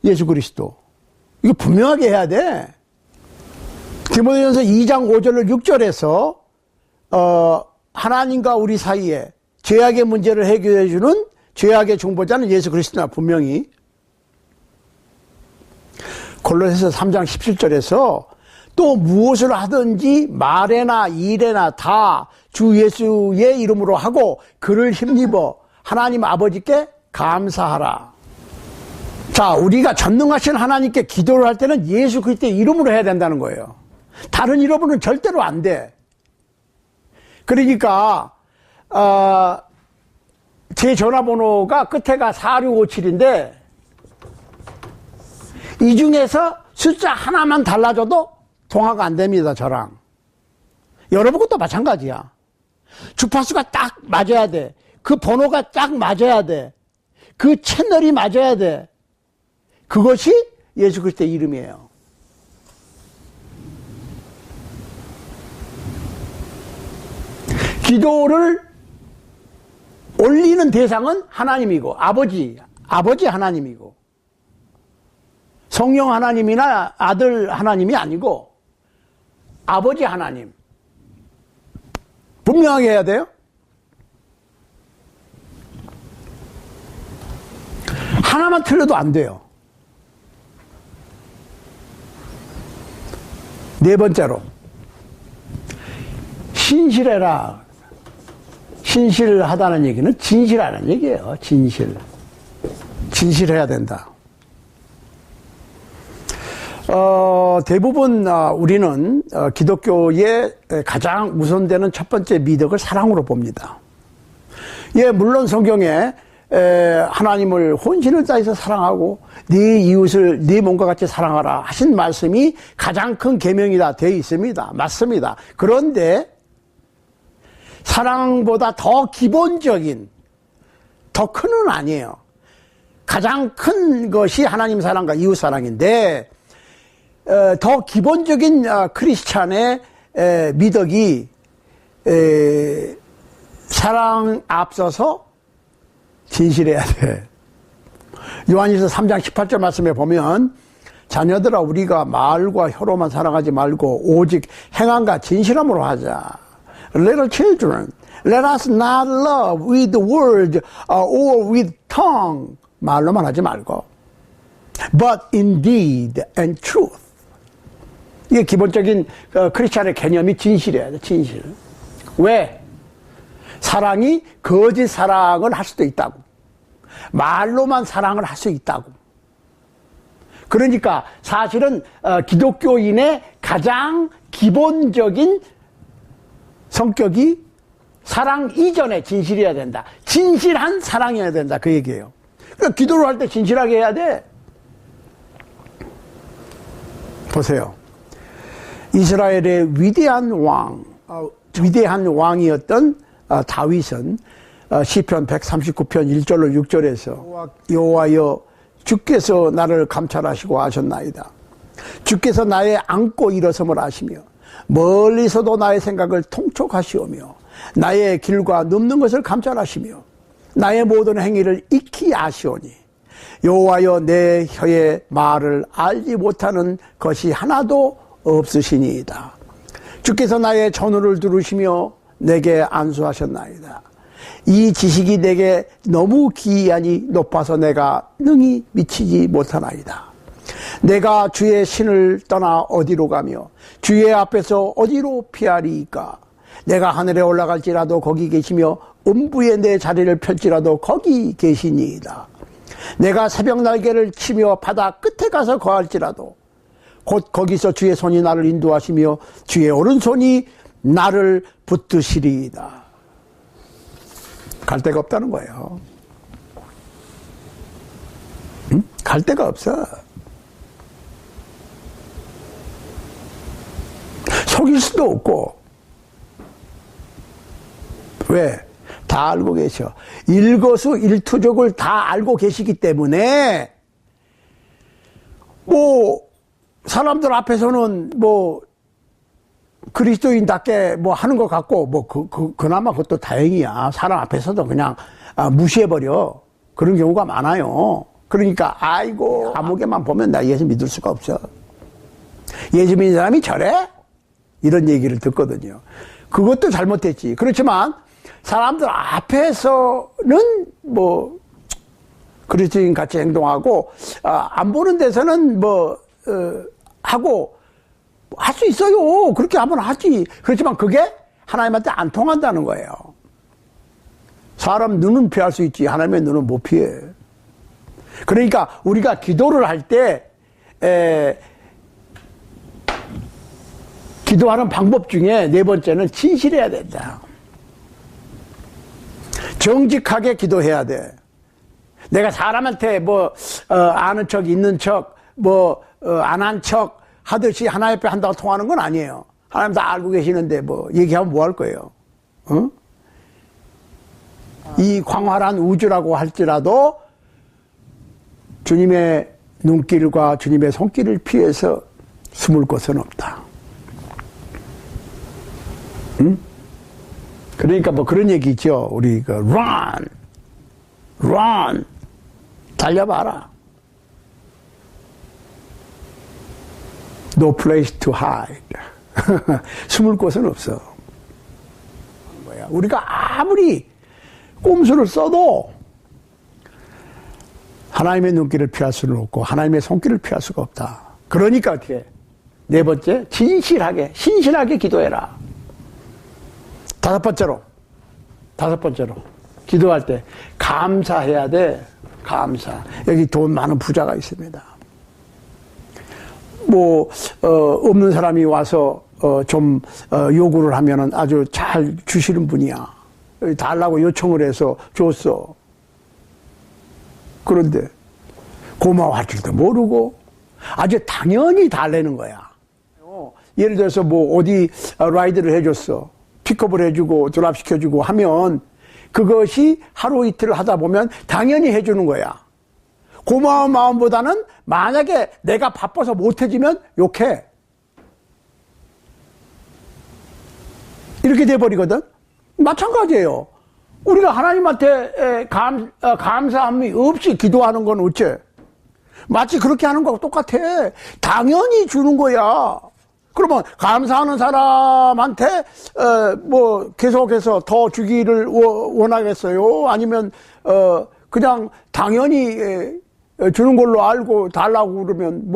예수 그리스도. 이거 분명하게 해야 돼. 디모데전서 2장 5절로 6절에서 하나님과 우리 사이에 죄악의 문제를 해결해 주는 죄악의 중보자는 예수 그리스도나 분명히. 골로새서 3장 17절에서 또 무엇을 하든지 말에나 일에나 다 주 예수의 이름으로 하고 그를 힘입어 하나님 아버지께 감사하라. 자, 우리가 전능하신 하나님께 기도를 할 때는 예수 그리스도의 이름으로 해야 된다는 거예요. 다른 이름으로는 절대로 안 돼. 그러니까 제 전화번호가 끝에가 4657인데 이 중에서 숫자 하나만 달라져도 통화가 안 됩니다, 저랑. 여러분 것도 마찬가지야. 주파수가 딱 맞아야 돼. 그 번호가 딱 맞아야 돼. 그 채널이 맞아야 돼. 그것이 예수 그리스도의 이름이에요. 기도를 올리는 대상은 하나님이고 아버지 하나님이고 성령 하나님이나 아들 하나님이 아니고 아버지 하나님. 분명하게 해야 돼요. 하나만 틀려도 안 돼요. 네 번째로 신실해라. 신실하다는 얘기는 진실하는 얘기예요. 진실해야 된다. 대부분 우리는 기독교의 가장 우선되는 첫 번째 미덕을 사랑으로 봅니다. 예, 물론 성경에 하나님을 혼신을 다해서 사랑하고 네 이웃을 네 몸과 같이 사랑하라 하신 말씀이 가장 큰 계명이다 되어 있습니다. 맞습니다. 그런데 사랑보다 더 기본적인, 더 큰은 아니에요. 가장 큰 것이 하나님 사랑과 이웃 사랑인데 더 기본적인 크리스찬의 미덕이 사랑 앞서서 진실해야 돼. 요한일서 3장 18절 말씀에 보면 자녀들아 우리가 말과 혀로만 사랑하지 말고 오직 행함과 진실함으로 하자. Little children, let us not love with the word or with tongue. 말로만 하지 말고 but in deed and truth. 이게 기본적인 크리스찬의 개념이 진실이어야 돼. 진실. 왜? 사랑이 거짓 사랑을 할 수도 있다고. 말로만 사랑을 할 수 있다고. 그러니까 사실은 기독교인의 가장 기본적인 성격이 사랑 이전에 진실이어야 된다. 진실한 사랑이어야 된다. 그 얘기예요. 그러니까 기도를 할 때 진실하게 해야 돼. 보세요. 이스라엘의 위대한 왕이었던 다윗은 시편 139편 1절로 6절에서 여호와여 주께서 나를 감찰하시고 아셨나이다. 주께서 나의 앉고 일어섬을 아시며 멀리서도 나의 생각을 통촉하시오며 나의 길과 눕는 것을 감찰하시며 나의 모든 행위를 익히 아시오니 여호와여 내 혀의 말을 알지 못하는 것이 하나도 없으시니이다. 주께서 나의 전우를 들으시며 내게 안수하셨나이다. 이 지식이 내게 너무 기이하니 높아서 내가 능히 미치지 못하나이다. 내가 주의 신을 떠나 어디로 가며 주의 앞에서 어디로 피하리이까. 내가 하늘에 올라갈지라도 거기 계시며 음부에 내 자리를 펼지라도 거기 계시니이다. 내가 새벽 날개를 치며 바다 끝에 가서 거할지라도 곧 거기서 주의 손이 나를 인도하시며 주의 오른손이 나를 붙드시리이다. 갈 데가 없다는 거예요. 응? 갈 데가 없어. 속일 수도 없고. 왜? 다 알고 계셔. 일거수일투족을 다 알고 계시기 때문에 사람들 앞에서는 그리스도인답게 하는 것 같고 그나마 그것도 다행이야. 사람 앞에서도 그냥 무시해버려. 그런 경우가 많아요. 그러니까 아이고 아무개만 보면 나 예수 믿을 수가 없어. 예수 믿는 사람이 저래? 이런 얘기를 듣거든요. 그것도 잘못됐지. 그렇지만 사람들 앞에서는 그리스도인 같이 행동하고 안 보는 데서는 하고 할 수 있어요. 그렇게 하면 하지. 그렇지만 그게 하나님한테 안 통한다는 거예요. 사람 눈은 피할 수 있지 하나님의 눈은 못 피해. 그러니까 우리가 기도를 할 때 기도하는 방법 중에 네 번째는 진실해야 된다. 정직하게 기도해야 돼. 내가 사람한테 아는 척, 있는 척, 안 한 척 하듯이 하나님 앞에 한다고 통하는 건 아니에요. 하나님 다 알고 계시는데 얘기하면 뭐 할 거예요? 어? 이 광활한 우주라고 할지라도 주님의 눈길과 주님의 손길을 피해서 숨을 곳은 없다. 응? 그러니까 그런 얘기 있죠. 우리 run, 달려봐라. No place to hide. 숨을 곳은 없어. 우리가 아무리 꼼수를 써도 하나님의 눈길을 피할 수는 없고 하나님의 손길을 피할 수가 없다. 그러니까 어떻게? 네 번째, 진실하게, 신실하게 기도해라. 다섯 번째로 기도할 때 감사해야 돼. 감사. 여기 돈 많은 부자가 있습니다. 없는 사람이 와서 요구를 하면은 아주 잘 주시는 분이야. 달라고 요청을 해서 줬어. 그런데 고마워할 줄도 모르고 아주 당연히 달래는 거야. 예를 들어서 어디 라이드를 해줬어. 픽업을 해주고 드랍시켜주고 하면 그것이 하루 이틀 하다 보면 당연히 해주는 거야. 고마운 마음보다는 만약에 내가 바빠서 못해주면 욕해. 이렇게 돼버리거든. 마찬가지예요. 우리가 하나님한테 감사함이 없이 기도하는 건 어째? 마치 그렇게 하는 거하고 똑같아. 당연히 주는 거야. 그러면 감사하는 사람한테 계속해서 더 주기를 원하겠어요? 아니면 그냥 당연히 주는 걸로 알고 달라고 그러면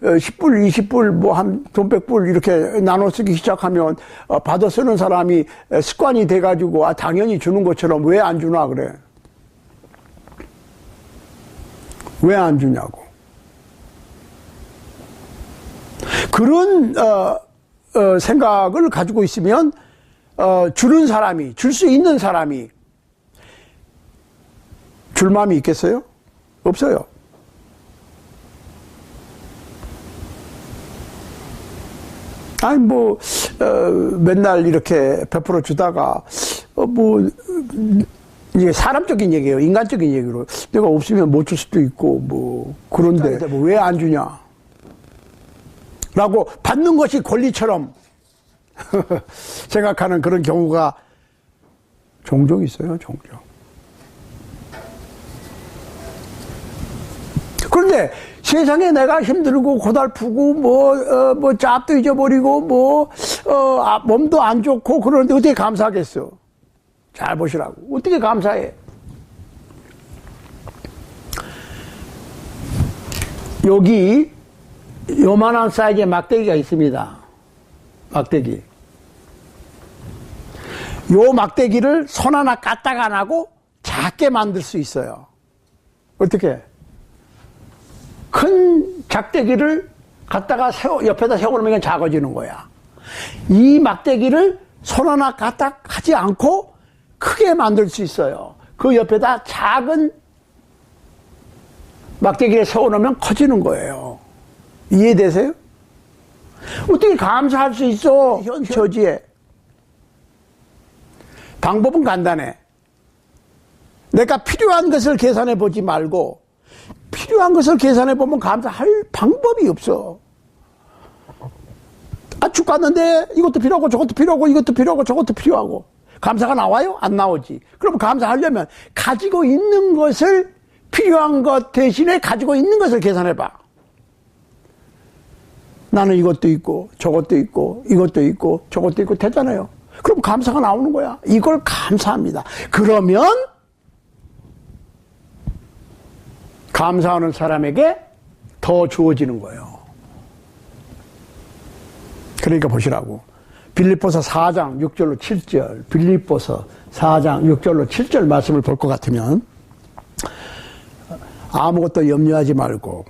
10불, 20불, 한 돈 100불 이렇게 나눠 쓰기 시작하면 받아 쓰는 사람이 습관이 돼가지고 당연히 주는 것처럼 왜 안 주나 그래? 왜 안 주냐고. 그런 생각을 가지고 있으면 주는 사람이, 줄 수 있는 사람이 줄 마음이 있겠어요? 없어요. 아니 맨날 이렇게 베풀어 주다가 이게 사람적인 얘기예요. 인간적인 얘기로 내가 없으면 못 줄 수도 있고 그런데 왜 안 주냐? 라고 받는 것이 권리처럼 생각하는 그런 경우가 종종 있어요. 종종. 그런데 세상에 내가 힘들고 고달프고 짭도 잊어버리고 몸도 안 좋고 그러는데 어떻게 감사하겠어? 잘 보시라고. 어떻게 감사해? 여기 요만한 사이즈의 막대기가 있습니다. 막대기. 요 막대기를 손 하나 까딱 안 하고 작게 만들 수 있어요. 어떻게? 큰 작대기를 갖다가 옆에다 세워놓으면 작아지는 거야. 이 막대기를 손 하나 까딱 하지 않고 크게 만들 수 있어요. 그 옆에다 작은 막대기를 세워놓으면 커지는 거예요. 이해되세요? 어떻게 감사할 수 있어? 현 처지에. 방법은 간단해. 내가 필요한 것을 계산해 보지 말고 필요한 것을 계산해 보면 감사할 방법이 없어. 죽 갔는데 이것도 필요하고 저것도 필요하고 이것도 필요하고 저것도 필요하고 감사가 나와요? 안 나오지. 그럼 감사하려면 가지고 있는 것을 필요한 것 대신에 가지고 있는 것을 계산해 봐. 나는 이것도 있고 저것도 있고 이것도 있고 저것도 있고 되잖아요. 그럼 감사가 나오는 거야. 이걸 감사합니다. 그러면 감사하는 사람에게 더 주어지는 거예요. 그러니까 보시라고. 빌립보서 4장 6절로 7절, 빌립보서 4장 6절로 7절 말씀을 볼 것 같으면 아무것도 염려하지 말고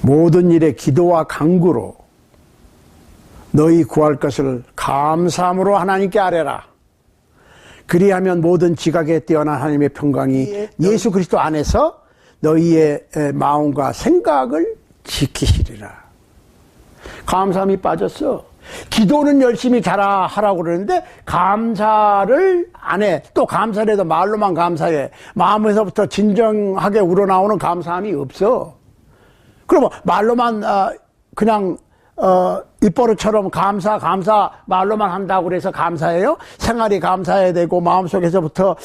모든 일에 기도와 간구로 너희 구할 것을 감사함으로 하나님께 아뢰라. 그리하면 모든 지각에 뛰어난 하나님의 평강이 예수 그리스도 안에서 너희의 마음과 생각을 지키시리라. 감사함이 빠졌어. 기도는 열심히 하라고 그러는데 감사를 안 해. 또 감사를 해도 말로만 감사해. 마음에서부터 진정하게 우러나오는 감사함이 없어. 그러면 말로만 그냥 입버릇처럼 감사 말로만 한다고 그래서 감사해요? 생활이 감사해야 되고 마음속에서부터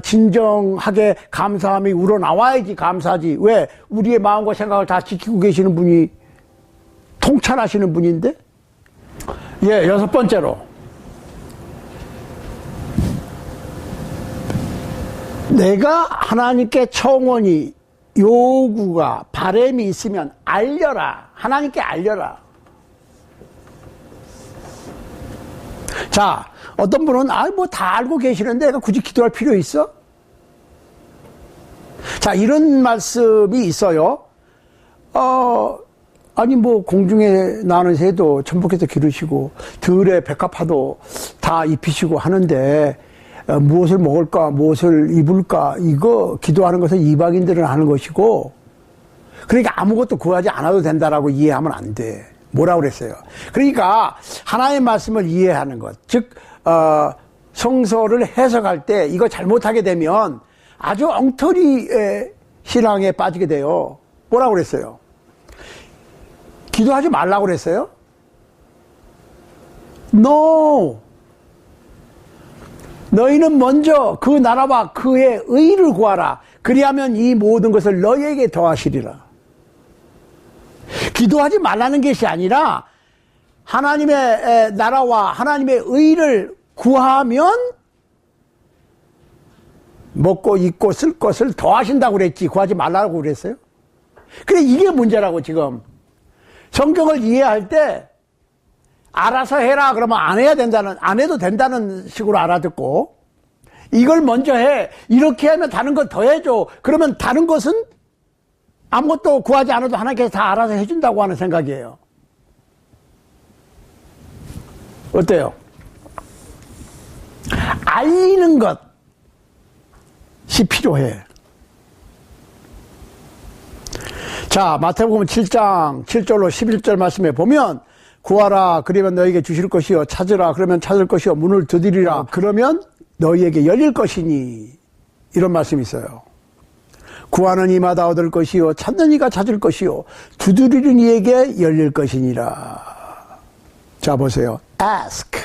진정하게 감사함이 우러나와야지 감사지. 왜? 우리의 마음과 생각을 다 지키고 계시는 분이 통찰하시는 분인데. 예, 6번째로 내가 하나님께 청원이 요구가 바람이 있으면 알려라. 하나님께 알려라. 자, 어떤 분은 다 알고 계시는데 내가 굳이 기도할 필요 있어? 자, 이런 말씀이 있어요. 아니 뭐 공중에 나는 새도 천복해서 기르시고 들에 백합화도 다 입히시고 하는데 무엇을 먹을까 무엇을 입을까 이거 기도하는 것은 이방인들은 하는 것이고 그러니까 아무것도 구하지 않아도 된다라고 이해하면 안 돼. 뭐라고 그랬어요? 그러니까 하나의 말씀을 이해하는 것, 즉 성서를 해석할 때 이거 잘못하게 되면 아주 엉터리 신앙에 빠지게 돼요. 뭐라고 그랬어요? 기도하지 말라고 그랬어요? No. 너희는 먼저 그 나라와 그의 의를 구하라. 그리하면 이 모든 것을 너희에게 더하시리라. 기도하지 말라는 것이 아니라 하나님의 나라와 하나님의 의를 구하면 먹고 입고 쓸 것을 더하신다고 그랬지 구하지 말라고 그랬어요? 그래 이게 문제라고 지금. 성경을 이해할 때 알아서 해라 그러면 안 해도 된다는 식으로 알아듣고 이걸 먼저 해. 이렇게 하면 다른 거 더 해줘. 그러면 다른 것은 아무것도 구하지 않아도 하나님께서 다 알아서 해준다고 하는 생각이에요. 어때요? 알리는 것이 필요해. 자, 마태복음 7장 7절로 11절 말씀에 보면 구하라 그러면 너희에게 주실 것이요 찾으라 그러면 찾을 것이요 문을 두드리라 그러면 너희에게 열릴 것이니 이런 말씀이 있어요. 구하는 이마다 얻을 것이요 찾는 이가 찾을 것이요 두드리는 이에게 열릴 것이니라. 자 보세요. Ask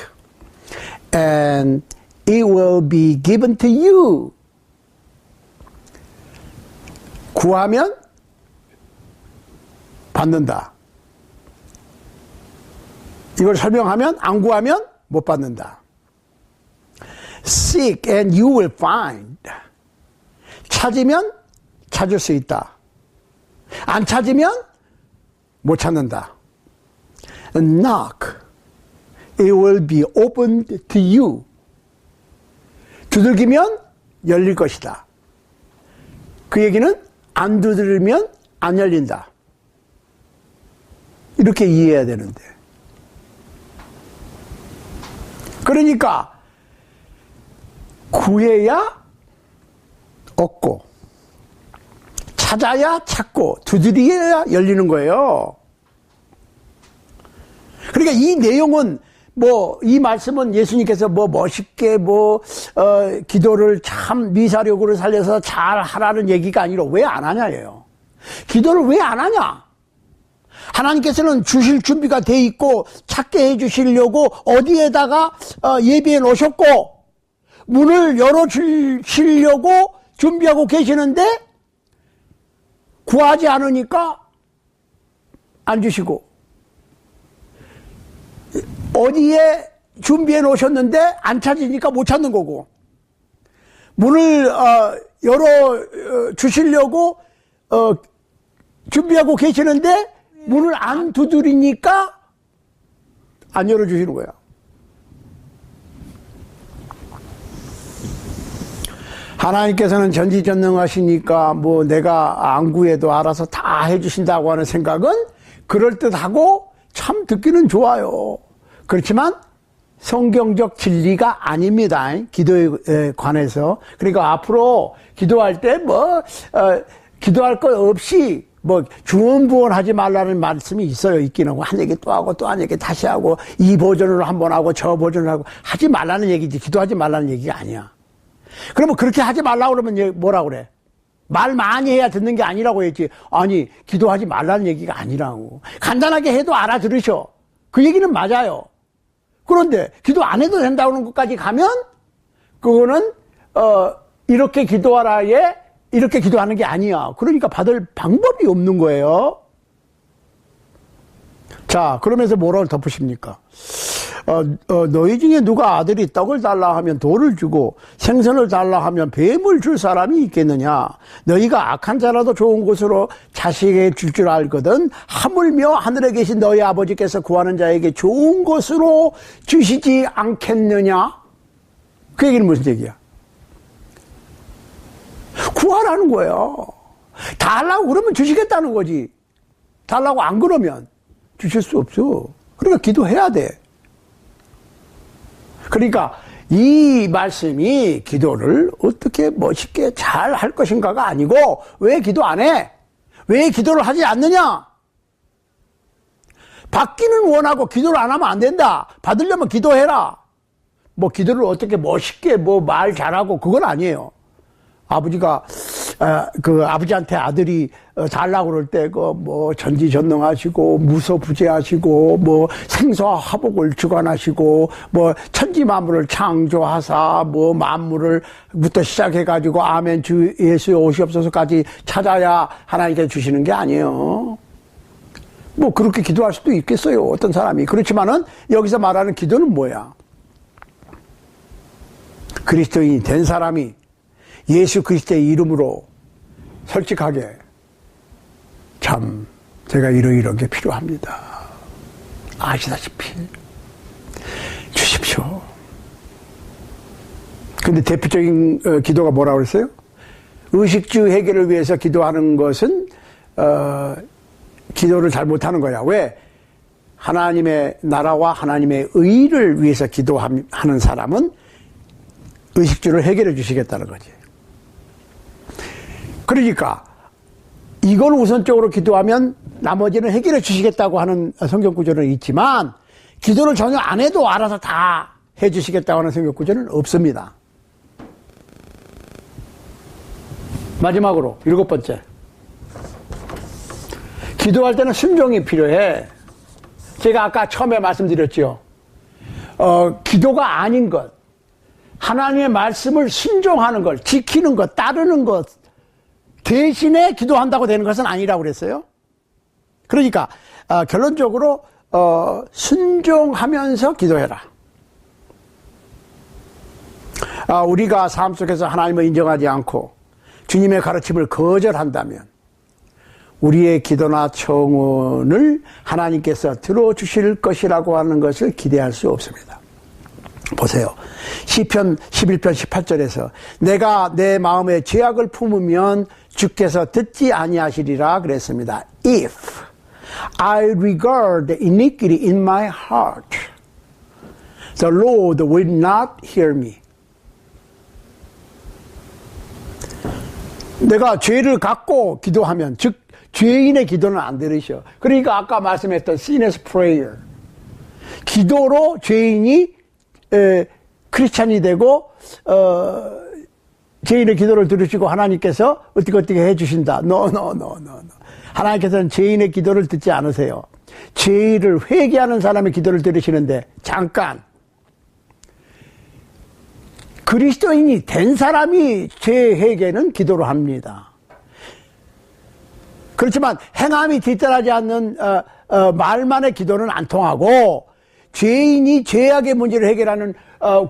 and it will be given to you. 구하면 받는다. 이걸 설명하면 안 구하면 못 받는다. Seek and you will find. 찾으면 찾을 수 있다. 안 찾으면 못 찾는다. Knock. It will be opened to you. 두들기면 열릴 것이다. 그 얘기는 안 두드리면 안 열린다. 이렇게 이해해야 되는데. 그러니까 구해야 얻고 찾아야 찾고 두드려야 열리는 거예요. 그러니까 이 내용은 이 말씀은 예수님께서 멋있게 기도를 참 미사력으로 살려서 잘 하라는 얘기가 아니라 왜 안 하냐예요. 기도를 왜 안 하냐? 하나님께서는 주실 준비가 돼 있고 찾게 해 주시려고 어디에다가 예비해 놓으셨고 문을 열어 주시려고 준비하고 계시는데 구하지 않으니까 안 주시고 어디에 준비해 놓으셨는데 안 찾으니까 못 찾는 거고 문을 열어 주시려고 준비하고 계시는데 문을 안 두드리니까 안 열어주시는 거야. 하나님께서는 전지전능하시니까 내가 안 구해도 알아서 다 해주신다고 하는 생각은 그럴듯하고 참 듣기는 좋아요. 그렇지만 성경적 진리가 아닙니다. 기도에 관해서. 그러니까 앞으로 기도할 때 기도할 것 없이 중언부언 하지 말라는 말씀이 있어요. 있기는 하고 한 얘기 또 하고 또 한 얘기 다시 하고 이 버전으로 한번 하고 저 버전으로 하고 하지 말라는 얘기지 기도하지 말라는 얘기가 아니야. 그러면 그렇게 하지 말라고 그러면 뭐라고 그래? 말 많이 해야 듣는 게 아니라고 했지. 아니 기도하지 말라는 얘기가 아니라고. 간단하게 해도 알아들으셔. 그 얘기는 맞아요. 그런데 기도 안 해도 된다는 것까지 가면 그거는 이렇게 기도하라에 이렇게 기도하는 게 아니야. 그러니까 받을 방법이 없는 거예요. 자, 그러면서 뭐라고 덧붙입니까? 너희 중에 누가 아들이 떡을 달라 하면 돌을 주고 생선을 달라 하면 뱀을 줄 사람이 있겠느냐? 너희가 악한 자라도 좋은 곳으로 자식에게 줄 알거든 하물며 하늘에 계신 너희 아버지께서 구하는 자에게 좋은 곳으로 주시지 않겠느냐? 그 얘기는 무슨 얘기야? 구하라는 거예요. 달라고 그러면 주시겠다는 거지. 달라고 안 그러면 주실 수 없어. 그러니까 기도해야 돼. 그러니까 이 말씀이 기도를 어떻게 멋있게 잘 할 것인가가 아니고 왜 기도 안 해? 왜 기도를 하지 않느냐? 받기는 원하고 기도를 안 하면 안 된다. 받으려면 기도해라. 뭐 기도를 어떻게 멋있게 뭐 말 잘하고 그건 아니에요. 아버지가 아버지한테 아들이 달라고 그럴 때 뭐 전지전능하시고 무소부재하시고 뭐 생사와 화복을 주관하시고 뭐 천지 만물을 창조하사 뭐 만물을부터 시작해 가지고 아멘 주 예수의 오시옵소서까지 찾아야 하나님께 주시는 게 아니에요. 뭐 그렇게 기도할 수도 있겠어요. 어떤 사람이. 그렇지만은 여기서 말하는 기도는 뭐야? 그리스도인이 된 사람이 예수 그리스도의 이름으로 솔직하게 참 제가 이런 게 필요합니다. 아시다시피 주십시오. 근데 대표적인 기도가 뭐라고 그랬어요? 의식주 해결을 위해서 기도하는 것은 기도를 잘 못하는 거야. 왜? 하나님의 나라와 하나님의 의를 위해서 기도하는 사람은 의식주를 해결해 주시겠다는 거지. 그러니까 이걸 우선적으로 기도하면 나머지는 해결해 주시겠다고 하는 성경 구조는 있지만 기도를 전혀 안 해도 알아서 다 해 주시겠다고 하는 성경 구조는 없습니다. 마지막으로 7번째. 기도할 때는 순종이 필요해. 제가 아까 처음에 말씀드렸죠. 기도가 아닌 것, 하나님의 말씀을 순종하는 것, 지키는 것, 따르는 것 대신에 기도한다고 되는 것은 아니라고 그랬어요. 그러니까 결론적으로 순종하면서 기도해라. 우리가 삶 속에서 하나님을 인정하지 않고 주님의 가르침을 거절한다면 우리의 기도나 청원을 하나님께서 들어주실 것이라고 하는 것을 기대할 수 없습니다. 보세요. 시편 11편 18절에서 내가 내 마음에 죄악을 품으면 주께서 듣지 아니하시리라 그랬습니다. If I regard iniquity in my heart, the Lord will not hear me. 내가 죄를 갖고 기도하면, 즉 죄인의 기도는 안 들으셔. 그러니까 아까 말씀했던 sinner's prayer, 기도로 죄인이 크리스찬이 되고 죄인의 기도를 들으시고 하나님께서 어떻게 해주신다. No. 하나님께서는 죄인의 기도를 듣지 않으세요. 죄를 회개하는 사람의 기도를 들으시는데 잠깐 그리스도인이 된 사람이 죄 회개는 기도로 합니다. 그렇지만 행함이 뒤따르지 않는 말만의 기도는 안 통하고 죄인이 죄악의 문제를 해결하는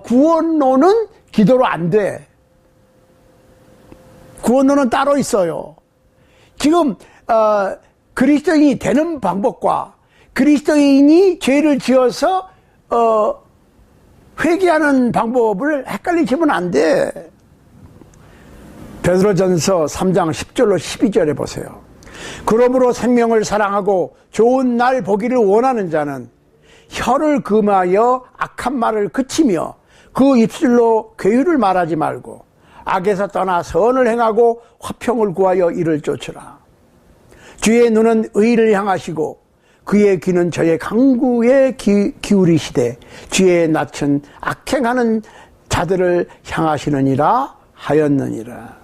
구원론은 기도로 안 돼. 구원론은 따로 있어요. 지금 그리스도인이 되는 방법과 그리스도인이 죄를 지어서 회개하는 방법을 헷갈리시면 안 돼. 베드로전서 3장 10절로 12절에 보세요. 그러므로 생명을 사랑하고 좋은 날 보기를 원하는 자는 혀를 금하여 악한 말을 그치며 그 입술로 괴유를 말하지 말고 악에서 떠나 선을 행하고 화평을 구하여 이를 쫓으라. 주의 눈은 의를 향하시고 그의 귀는 저의 강구에 기울이시되 주의 낯은 악행하는 자들을 향하시느니라 하였느니라.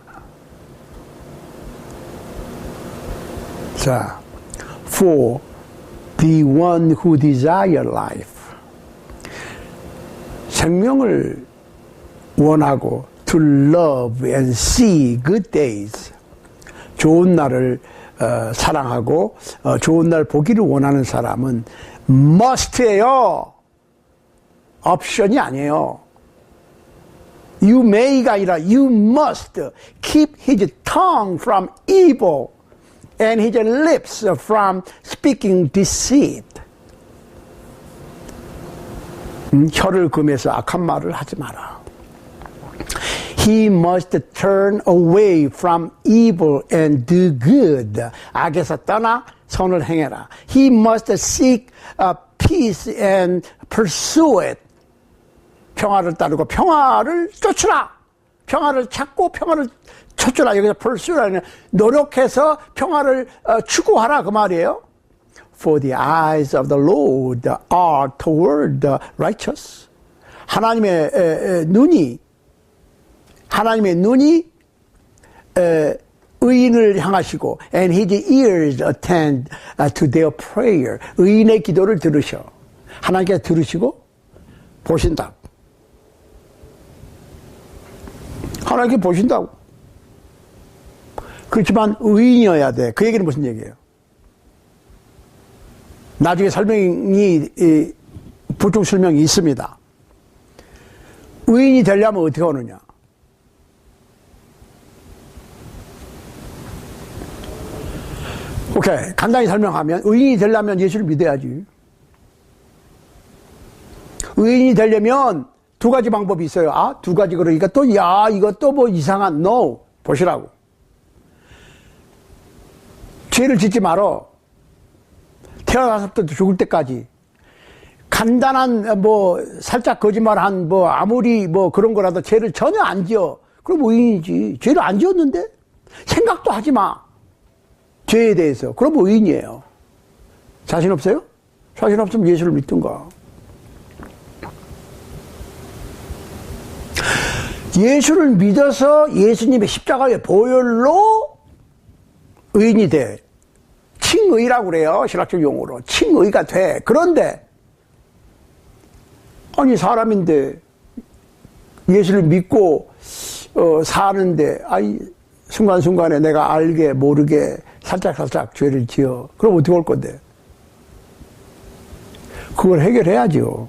자, for the one who desire life, 생명을 원하고 to love and see good days, 좋은 날을 사랑하고 좋은 날 보기를 원하는 사람은 must예요. 옵션이 아니에요. You may가 아니라 you must keep his tongue from evil and his lips from speaking deceit. 혀를 금해서 악한 말을 하지 마라. He must turn away from evil and do good. 악에서 떠나 선을 행해라. He must seek peace and pursue it. 평화를 따르고 평화를 쫓으라. 평화를 찾고 평화를 쫓으라. 여기서 pursue라는 노력해서 평화를 추구하라 그 말이에요. For the eyes of the Lord are toward the righteous. 하나님의 눈이 의인을 향하시고 and his ears attend to their prayer. 의인의 기도를 들으셔. 하나님께서 들으시고 보신다. 하나님께 보신다고. 그렇지만 의인이어야 돼. 그 얘기는 무슨 얘기예요? 나중에 설명이 부중 설명이 있습니다. 의인이 되려면 어떻게 하느냐? 오케이, 간단히 설명하면 의인이 되려면 예수를 믿어야지. 의인이 되려면 두 가지 방법이 있어요. 아, 두 가지. 그러니까 또 이것도 뭐 이상한. No, 보시라고. 죄를 짓지 말어. 태어나서부터 죽을 때까지 간단한 뭐 살짝 거짓말한 뭐 아무리 뭐 그런 거라도 죄를 전혀 안 지어. 그럼 의인이지. 죄를 안 지었는데 생각도 하지 마. 죄에 대해서. 그럼 의인이에요. 자신 없어요? 자신 없으면 예수를 믿든가. 예수를 믿어서 예수님의 십자가의 보혈로 의인이 돼. 칭의라고 그래요. 신학적 용어로. 칭의가 돼. 그런데 아니 사람인데 예수를 믿고 사는데 순간순간에 내가 알게 모르게 살짝 죄를 지어. 그럼 어떻게 할 건데? 그걸 해결해야죠.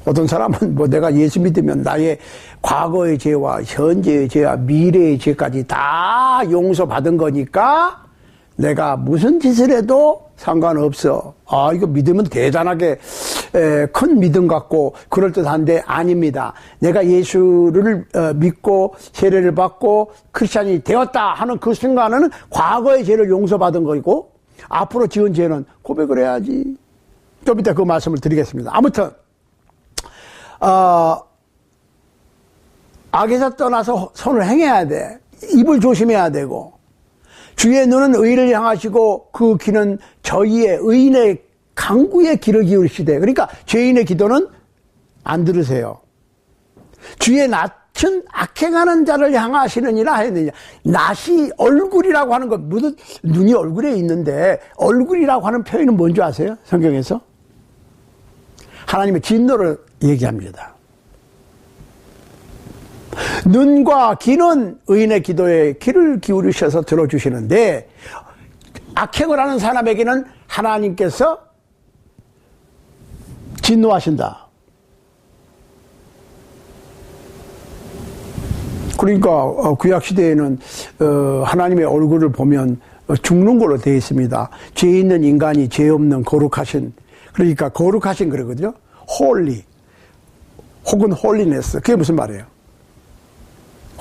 어떤 사람은 뭐 내가 예수 믿으면 나의 과거의 죄와 현재의 죄와 미래의 죄까지 다 용서받은 거니까 내가 무슨 짓을 해도 상관없어. 이거 믿으면 대단하게 큰 믿음 같고 그럴듯한데 아닙니다. 내가 예수를 믿고 세례를 받고 크리스찬이 되었다 하는 그 순간은 과거의 죄를 용서받은 거고 앞으로 지은 죄는 고백을 해야지. 좀 이따 그 말씀을 드리겠습니다. 아무튼 악에서 떠나서 선을 행해야 돼. 입을 조심해야 되고 주의 눈은 의를 향하시고 그 귀는 저희의 의인의 강구에 귀를 기울이시되. 그러니까 죄인의 기도는 안 들으세요. 주의 낯은 악행하는 자를 향하시느니라 했느냐. 낯이 얼굴이라고 하는 것, 무슨 눈이 얼굴에 있는데 얼굴이라고 하는 표현은 뭔지 아세요? 성경에서 하나님의 진노를 얘기합니다. 눈과 귀는 의인의 기도에 귀를 기울이셔서 들어주시는데 악행을 하는 사람에게는 하나님께서 진노하신다. 그러니까 구약시대에는 하나님의 얼굴을 보면 죽는 걸로 되어 있습니다. 죄 있는 인간이 죄 없는 거룩하신, 그러니까 거룩하신 그러거든요. holy 혹은 holiness. 그게 무슨 말이에요?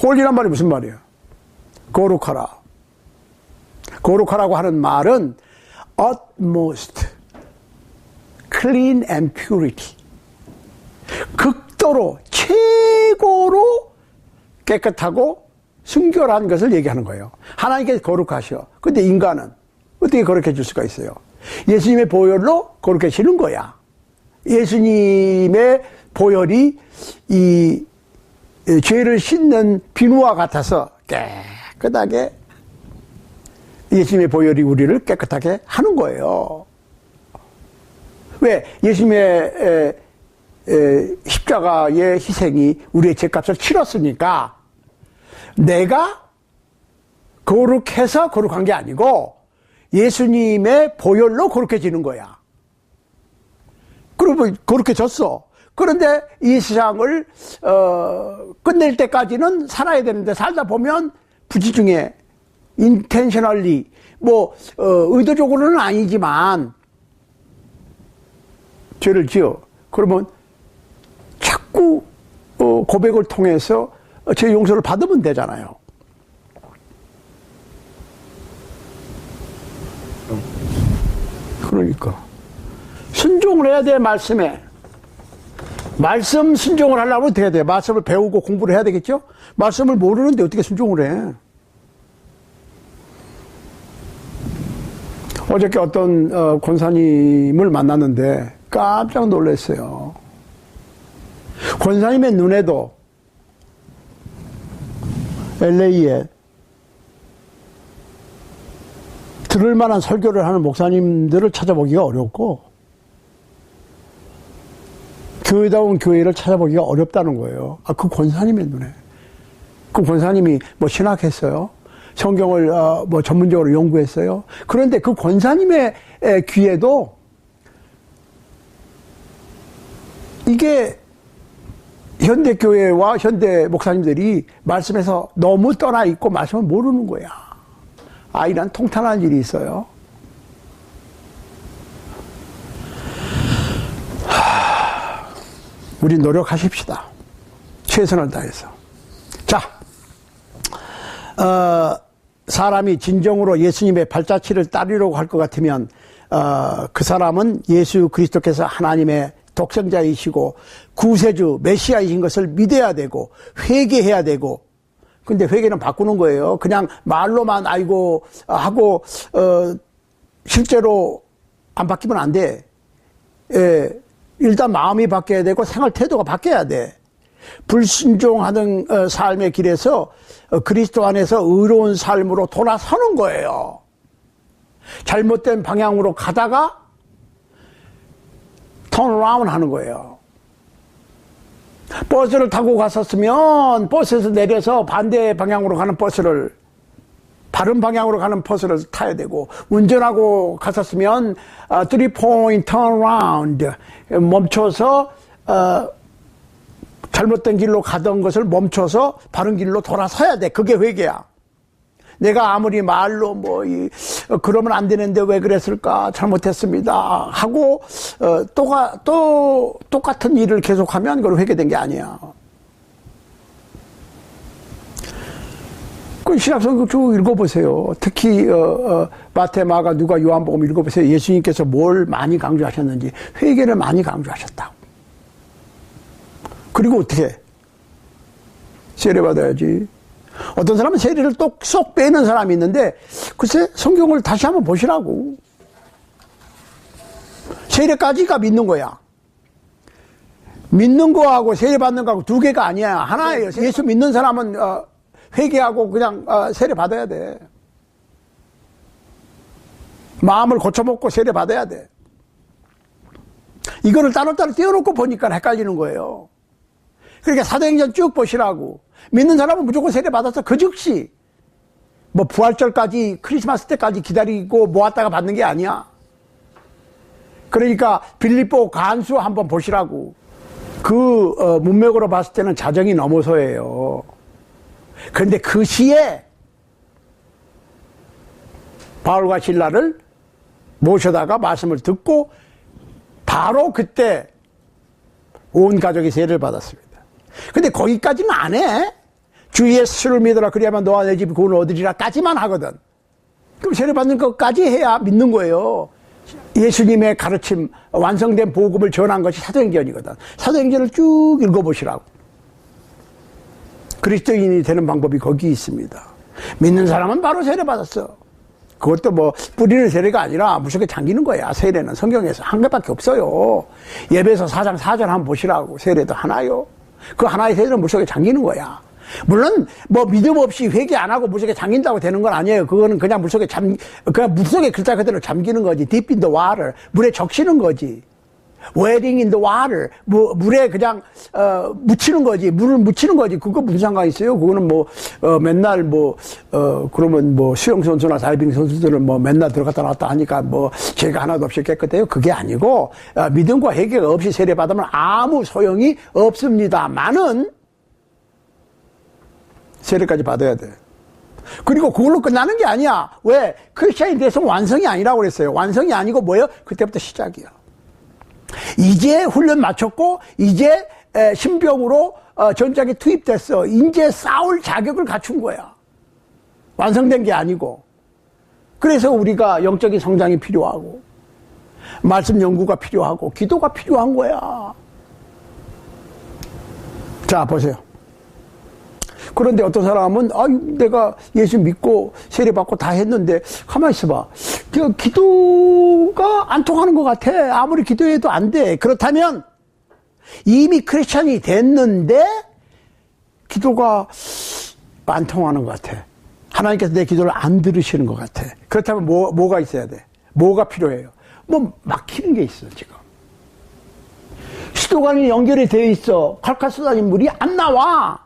홀리란 말이 무슨 말이에요? 거룩하라. 거룩하라고 하는 말은 utmost clean and purity. 극도로 최고로 깨끗하고 순결한 것을 얘기하는 거예요. 하나님께서 거룩하셔. 근데 인간은 어떻게 거룩해질 수가 있어요? 예수님의 보혈로 거룩해지는 거야. 예수님의 보혈이 이 죄를 씻는 비누와 같아서 깨끗하게 예수님의 보혈이 우리를 깨끗하게 하는 거예요. 왜? 예수님의 십자가의 희생이 우리의 죄값을 치렀으니까 내가 거룩해서 거룩한 게 아니고 예수님의 보혈로 거룩해지는 거야. 그러면 거룩해졌어. 그런데 이 세상을 끝낼 때까지는 살아야 되는데 살다 보면 부지중에 intentionally 의도적으로는 아니지만 죄를 지어. 그러면 자꾸 고백을 통해서 죄 용서를 받으면 되잖아요. 순종을 해야 돼, 말씀에. 말씀 순종을 하려면 어떻게 해야 돼? 말씀을 배우고 공부를 해야 되겠죠? 말씀을 모르는데 어떻게 순종을 해? 어저께 어떤 권사님을 만났는데 깜짝 놀랐어요. 권사님의 눈에도 LA에 들을 만한 설교를 하는 목사님들을 찾아보기가 어렵고 교회다운 교회를 찾아보기가 어렵다는 거예요. 그 권사님의 눈에. 그 권사님이 뭐 신학했어요. 성경을 뭐 전문적으로 연구했어요. 그런데 그 권사님의 귀에도 이게 현대교회와 현대 목사님들이 말씀에서 너무 떠나 있고 말씀을 모르는 거야. 이런 통탄한 일이 있어요. 우리 노력하십시다. 최선을 다해서. 자, 사람이 진정으로 예수님의 발자취를 따르려고 할 것 같으면 그 사람은 예수 그리스도께서 하나님의 독생자이시고 구세주 메시아이신 것을 믿어야 되고 회개해야 되고. 근데 회개는 바꾸는 거예요. 그냥 말로만 알고 하고 실제로 안 바뀌면 안 돼. 일단 마음이 바뀌어야 되고 생활 태도가 바뀌어야 돼. 불순종하는 삶의 길에서 그리스도 안에서 의로운 삶으로 돌아서는 거예요. 잘못된 방향으로 가다가 턴어라운드 하는 거예요. 버스를 타고 갔었으면 버스에서 내려서 반대 방향으로 가는 버스를, 바른 방향으로 가는 버스를 타야 되고, 운전하고 갔었으면 3-point turnaround, 멈춰서 잘못된 길로 가던 것을 멈춰서 바른 길로 돌아서야 돼. 그게 회개야. 내가 아무리 말로 그러면 안 되는데 왜 그랬을까, 잘못했습니다 하고 또 똑같은 일을 계속하면 그걸 회개된 게 아니야. 그 신약성경 쭉 읽어보세요. 특히 마태, 마가, 누가, 요한복음 읽어보세요. 예수님께서 뭘 많이 강조하셨는지. 회개를 많이 강조하셨다고. 그리고 어떻게? 세례 받아야지. 어떤 사람은 세례를 또 쏙 빼는 사람이 있는데, 글쎄 성경을 다시 한번 보시라고. 세례까지가 믿는 거야. 믿는 거하고 세례 받는 거하고 두 개가 아니야. 하나예요. 예수 믿는 사람은 회개하고 그냥 세례 받아야 돼. 마음을 고쳐먹고 세례 받아야 돼. 이거를 따로따로 떼어놓고 보니까 헷갈리는 거예요. 그러니까 사도행전 쭉 보시라고. 믿는 사람은 무조건 세례 받아서 그 즉시 부활절까지, 크리스마스 때까지 기다리고 모았다가 받는 게 아니야. 그러니까 빌립보 간수 한번 보시라고. 그 문맥으로 봤을 때는 자정이 넘어서예요. 그런데 그 시에 바울과 실라를 모셔다가 말씀을 듣고 바로 그때 온 가족이 세례를 받았습니다. 근데 거기까지는 안 해. 주 예수를 믿어라 그리하면 너와 내 집이 구원을 얻으리라 까지만 하거든. 그럼 세례 받는 것까지 해야 믿는 거예요. 예수님의 가르침, 완성된 복음을 전한 것이 사도행전이거든. 사도행전을 쭉 읽어보시라고. 그리스도인이 되는 방법이 거기 있습니다. 믿는 사람은 바로 세례 받았어. 그것도 뿌리는 세례가 아니라 무조건 잠기는 거야. 세례는 성경에서 한 개밖에 없어요. 예배서 4장 4절 한번 보시라고. 세례도 하나요. 그 하나의 세례는 무조건 잠기는 거야. 물론 믿음 없이 회개 안 하고 무속에 잠긴다고 되는 건 아니에요. 그거는 그냥 그냥 물속에 글자 그대로 잠기는 거지. Deep in the water. 물에 적시는 거지. Wading in the water. 물에 그냥 묻히는 거지. 물을 묻히는 거지. 그거 무슨 상관이 있어요? 그거는 맨날 그러면 수영 선수나 다이빙 선수들은 맨날 들어갔다 나왔다 하니까 죄가 하나도 없이 깨끗해요. 그게 아니고 믿음과 회개가 없이 세례 받으면 아무 소용이 없습니다만은 세례까지 받아야 돼. 그리고 그걸로 끝나는 게 아니야. 왜? 크리스찬이 돼서 완성이 아니라고 그랬어요. 완성이 아니고 뭐예요? 그때부터 시작이야. 이제 훈련 마쳤고 이제 신병으로 전장에 투입됐어. 이제 싸울 자격을 갖춘 거야. 완성된 게 아니고. 그래서 우리가 영적인 성장이 필요하고 말씀 연구가 필요하고 기도가 필요한 거야. 자, 보세요. 그런데 어떤 사람은 내가 예수 믿고 세례받고 다 했는데 가만히 있어봐. 기도가 안 통하는 것 같아. 아무리 기도해도 안 돼. 그렇다면 이미 크리스찬이 됐는데 기도가 안 통하는 것 같아. 하나님께서 내 기도를 안 들으시는 것 같아. 그렇다면 뭐가 있어야 돼? 뭐가 필요해요? 막히는 게 있어, 지금. 수도관이 연결이 되어 있어. 칼칼 쏟아진 물이 안 나와.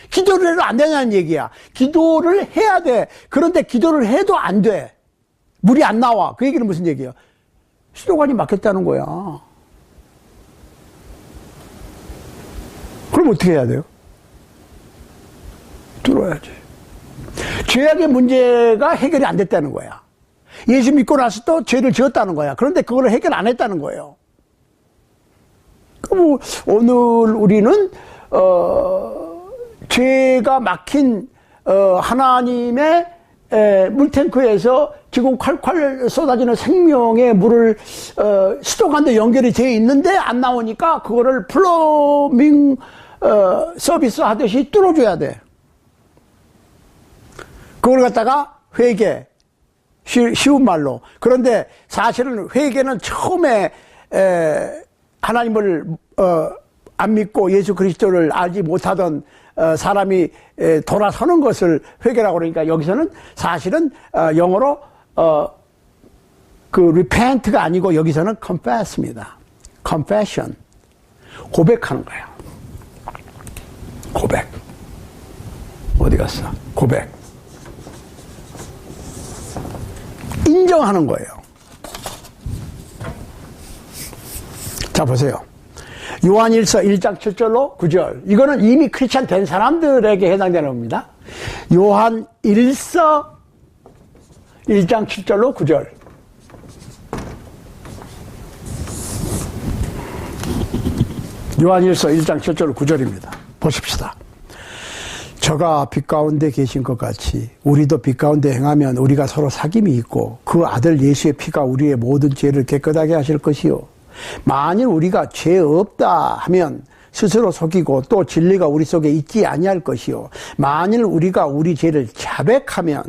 기도를 해도 안 되냐는 얘기야. 기도를 해야 돼. 그런데 기도를 해도 안 돼. 물이 안 나와. 그 얘기는 무슨 얘기야? 수도관이 막혔다는 거야. 그럼 어떻게 해야 돼요? 뚫어야지. 죄악의 문제가 해결이 안 됐다는 거야. 예수 믿고 나서 또 죄를 지었다는 거야. 그런데 그걸 해결 안 했다는 거예요. 오늘 우리는 죄가 막힌 하나님의 물탱크에서 지금 콸콸 쏟아지는 생명의 물을 수도관도 연결이 되어 있는데 안 나오니까 그거를 플러밍 서비스 하듯이 뚫어줘야 돼. 그걸 갖다가 회개, 쉬운 말로. 그런데 사실은 회개는 처음에 하나님을 안 믿고 예수 그리스도를 알지 못하던 사람이 돌아서는 것을 회개라고 그러니까 여기서는 사실은 영어로 repent가 아니고 여기서는 confess입니다. confession. 고백하는 거예요. 고백. 어디 갔어? 고백. 인정하는 거예요. 자, 보세요. 요한일서 1장 7절로 9절. 이거는 이미 크리스찬 된 사람들에게 해당되는 겁니다. 요한일서 1장 7절로 9절. 요한일서 1장 7절로 9절입니다. 보십시다. 저가 빛 가운데 계신 것 같이 우리도 빛 가운데 행하면 우리가 서로 사귐이 있고 그 아들 예수의 피가 우리의 모든 죄를 깨끗하게 하실 것이요. 만일 우리가 죄 없다 하면 스스로 속이고 또 진리가 우리 속에 있지 아니할 것이요. 만일 우리가 우리 죄를 자백하면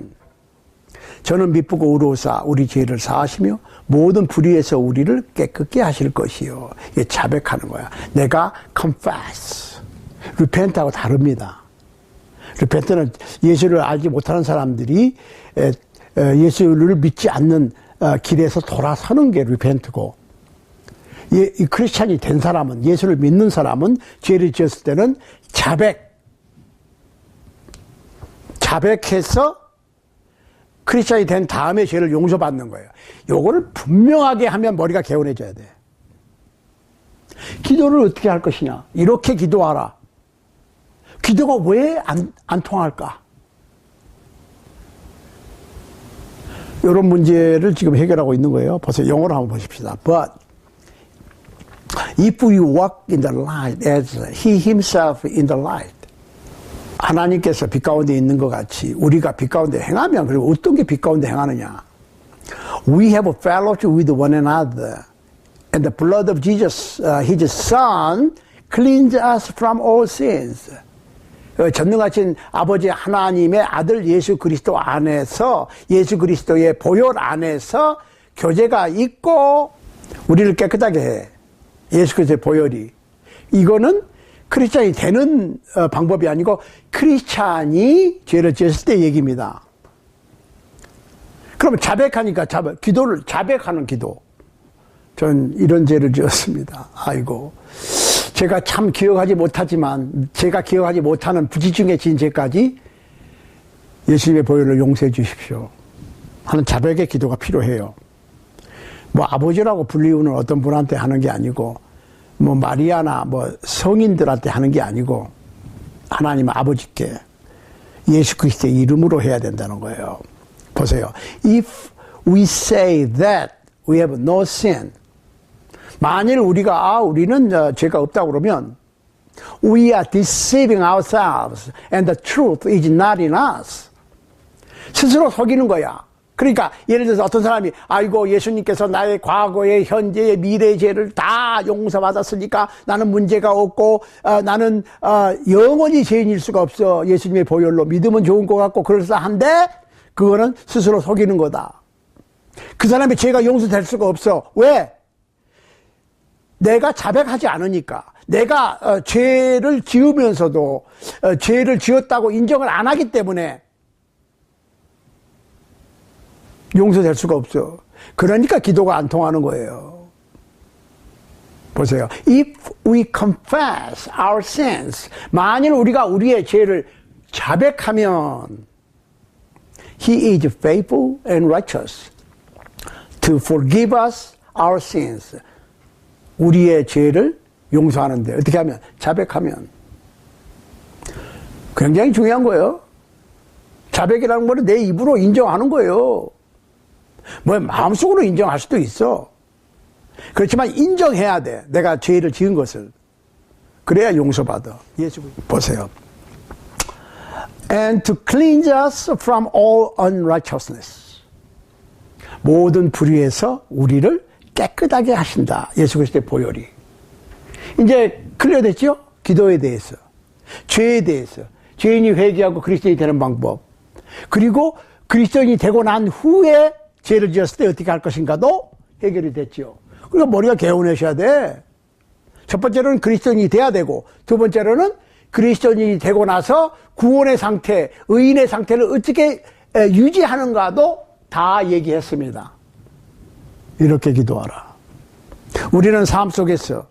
저는 미쁘고 의로우사 우리 죄를 사하시며 모든 불의에서 우리를 깨끗게 하실 것이요. 이게 자백하는 거야. 내가 confess. repent하고 다릅니다. repent는 예수를 알지 못하는 사람들이 예수를 믿지 않는 길에서 돌아서는 게 repent고, 이 크리스찬이 된 사람은, 예수를 믿는 사람은 죄를 지었을 때는 자백해서 크리스찬이 된 다음에 죄를 용서받는 거예요. 요거를 분명하게 하면 머리가 개운해져야 돼. 기도를 어떻게 할 것이냐? 이렇게 기도하라. 기도가 왜 안 통할까? 이런 문제를 지금 해결하고 있는 거예요. 보세요. 영어로 한번 보십시다. But if we walk in the light as He Himself in the light. 하나님께서 빛 가운데 있는 것 같이 우리가 빛 가운데 행하면, 그리고 어떤 게 빛 가운데 행하느냐? We have a fellowship with one another. And the blood of Jesus, His Son, cleanse us from all sins. 전능하신 아버지 하나님의 아들 예수 그리스도 안에서, 예수 그리스도의 보혈 안에서 교제가 있고 우리를 깨끗하게 해. 예수 그리스도의 보혈이. 이거는 크리스찬이 되는 방법이 아니고 크리스찬이 죄를 지었을 때 얘기입니다. 그러면 자백하니까 기도를 자백하는 기도. 전 이런 죄를 지었습니다. 아이고, 제가 참 기억하지 못하지만 제가 기억하지 못하는 부지중에 지은 죄까지 예수님의 보혈을 용서해 주십시오 하는 자백의 기도가 필요해요. 뭐 아버지라고 불리우는 어떤 분한테 하는 게 아니고, 뭐 마리아나 뭐 성인들한테 하는 게 아니고 하나님 아버지께 예수 그리스도의 이름으로 해야 된다는 거예요. 보세요. If we say that we have no sin, 만일 우리가 우리는 죄가 없다고 그러면 we are deceiving ourselves and the truth is not in us. 스스로 속이는 거야. 그러니까 예를 들어서 어떤 사람이 아이고 예수님께서 나의 과거의 현재의 미래의 죄를 다 용서받았으니까 나는 문제가 없고 나는 영원히 죄인일 수가 없어. 예수님의 보혈로 믿으면 좋은 것 같고 그럴싸한데 그거는 스스로 속이는 거다. 그 사람의 죄가 용서될 수가 없어. 왜? 내가 자백하지 않으니까. 내가 죄를 지으면서도 죄를 지었다고 인정을 안 하기 때문에 용서될 수가 없어. 그러니까 기도가 안 통하는 거예요. 보세요. If we confess our sins, 만일 우리가 우리의 죄를 자백하면 He is faithful and righteous to forgive us our sins. 우리의 죄를 용서하는데 어떻게 하면? 자백하면. 굉장히 중요한 거예요. 자백이라는 거는 내 입으로 인정하는 거예요. 뭐 마음속으로 인정할 수도 있어. 그렇지만 인정해야 돼. 내가 죄를 지은 것을. 그래야 용서받아. 예수 보세요. And to cleanse us from all unrighteousness. 모든 불의에서 우리를 깨끗하게 하신다. 예수 그리스도의 보혈이. 이제 클리어됐죠? 기도에 대해서. 죄에 대해서. 죄인이 회개하고 그리스도인이 되는 방법. 그리고 그리스도인이 되고 난 후에 죄를 지었을 때 어떻게 할 것인가도 해결이 됐죠. 그러니까 머리가 개운하셔야 돼. 첫 번째로는 그리스도인이 돼야 되고, 두 번째로는 그리스도인이 되고 나서 구원의 상태, 의인의 상태를 어떻게 유지하는가도 다 얘기했습니다. 이렇게 기도하라. 우리는 삶 속에서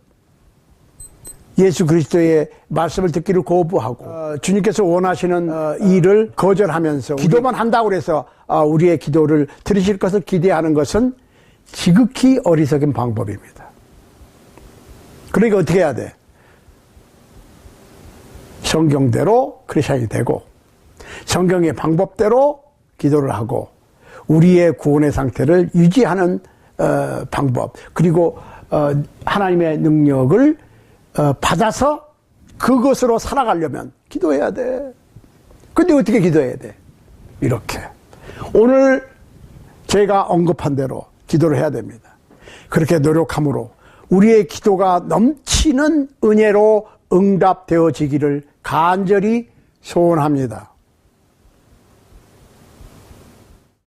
예수 그리스도의 말씀을 듣기를 거부하고 주님께서 원하시는 일을 거절하면서 기도만 한다고 해서 우리의 기도를 들으실 것을 기대하는 것은 지극히 어리석은 방법입니다. 그러니까 어떻게 해야 돼? 성경대로 크리스천이 되고 성경의 방법대로 기도를 하고 우리의 구원의 상태를 유지하는 방법, 그리고 하나님의 능력을 받아서 그것으로 살아가려면 기도해야 돼. 근데 어떻게 기도해야 돼? 이렇게. 오늘 제가 언급한 대로 기도를 해야 됩니다. 그렇게 노력함으로 우리의 기도가 넘치는 은혜로 응답되어지기를 간절히 소원합니다.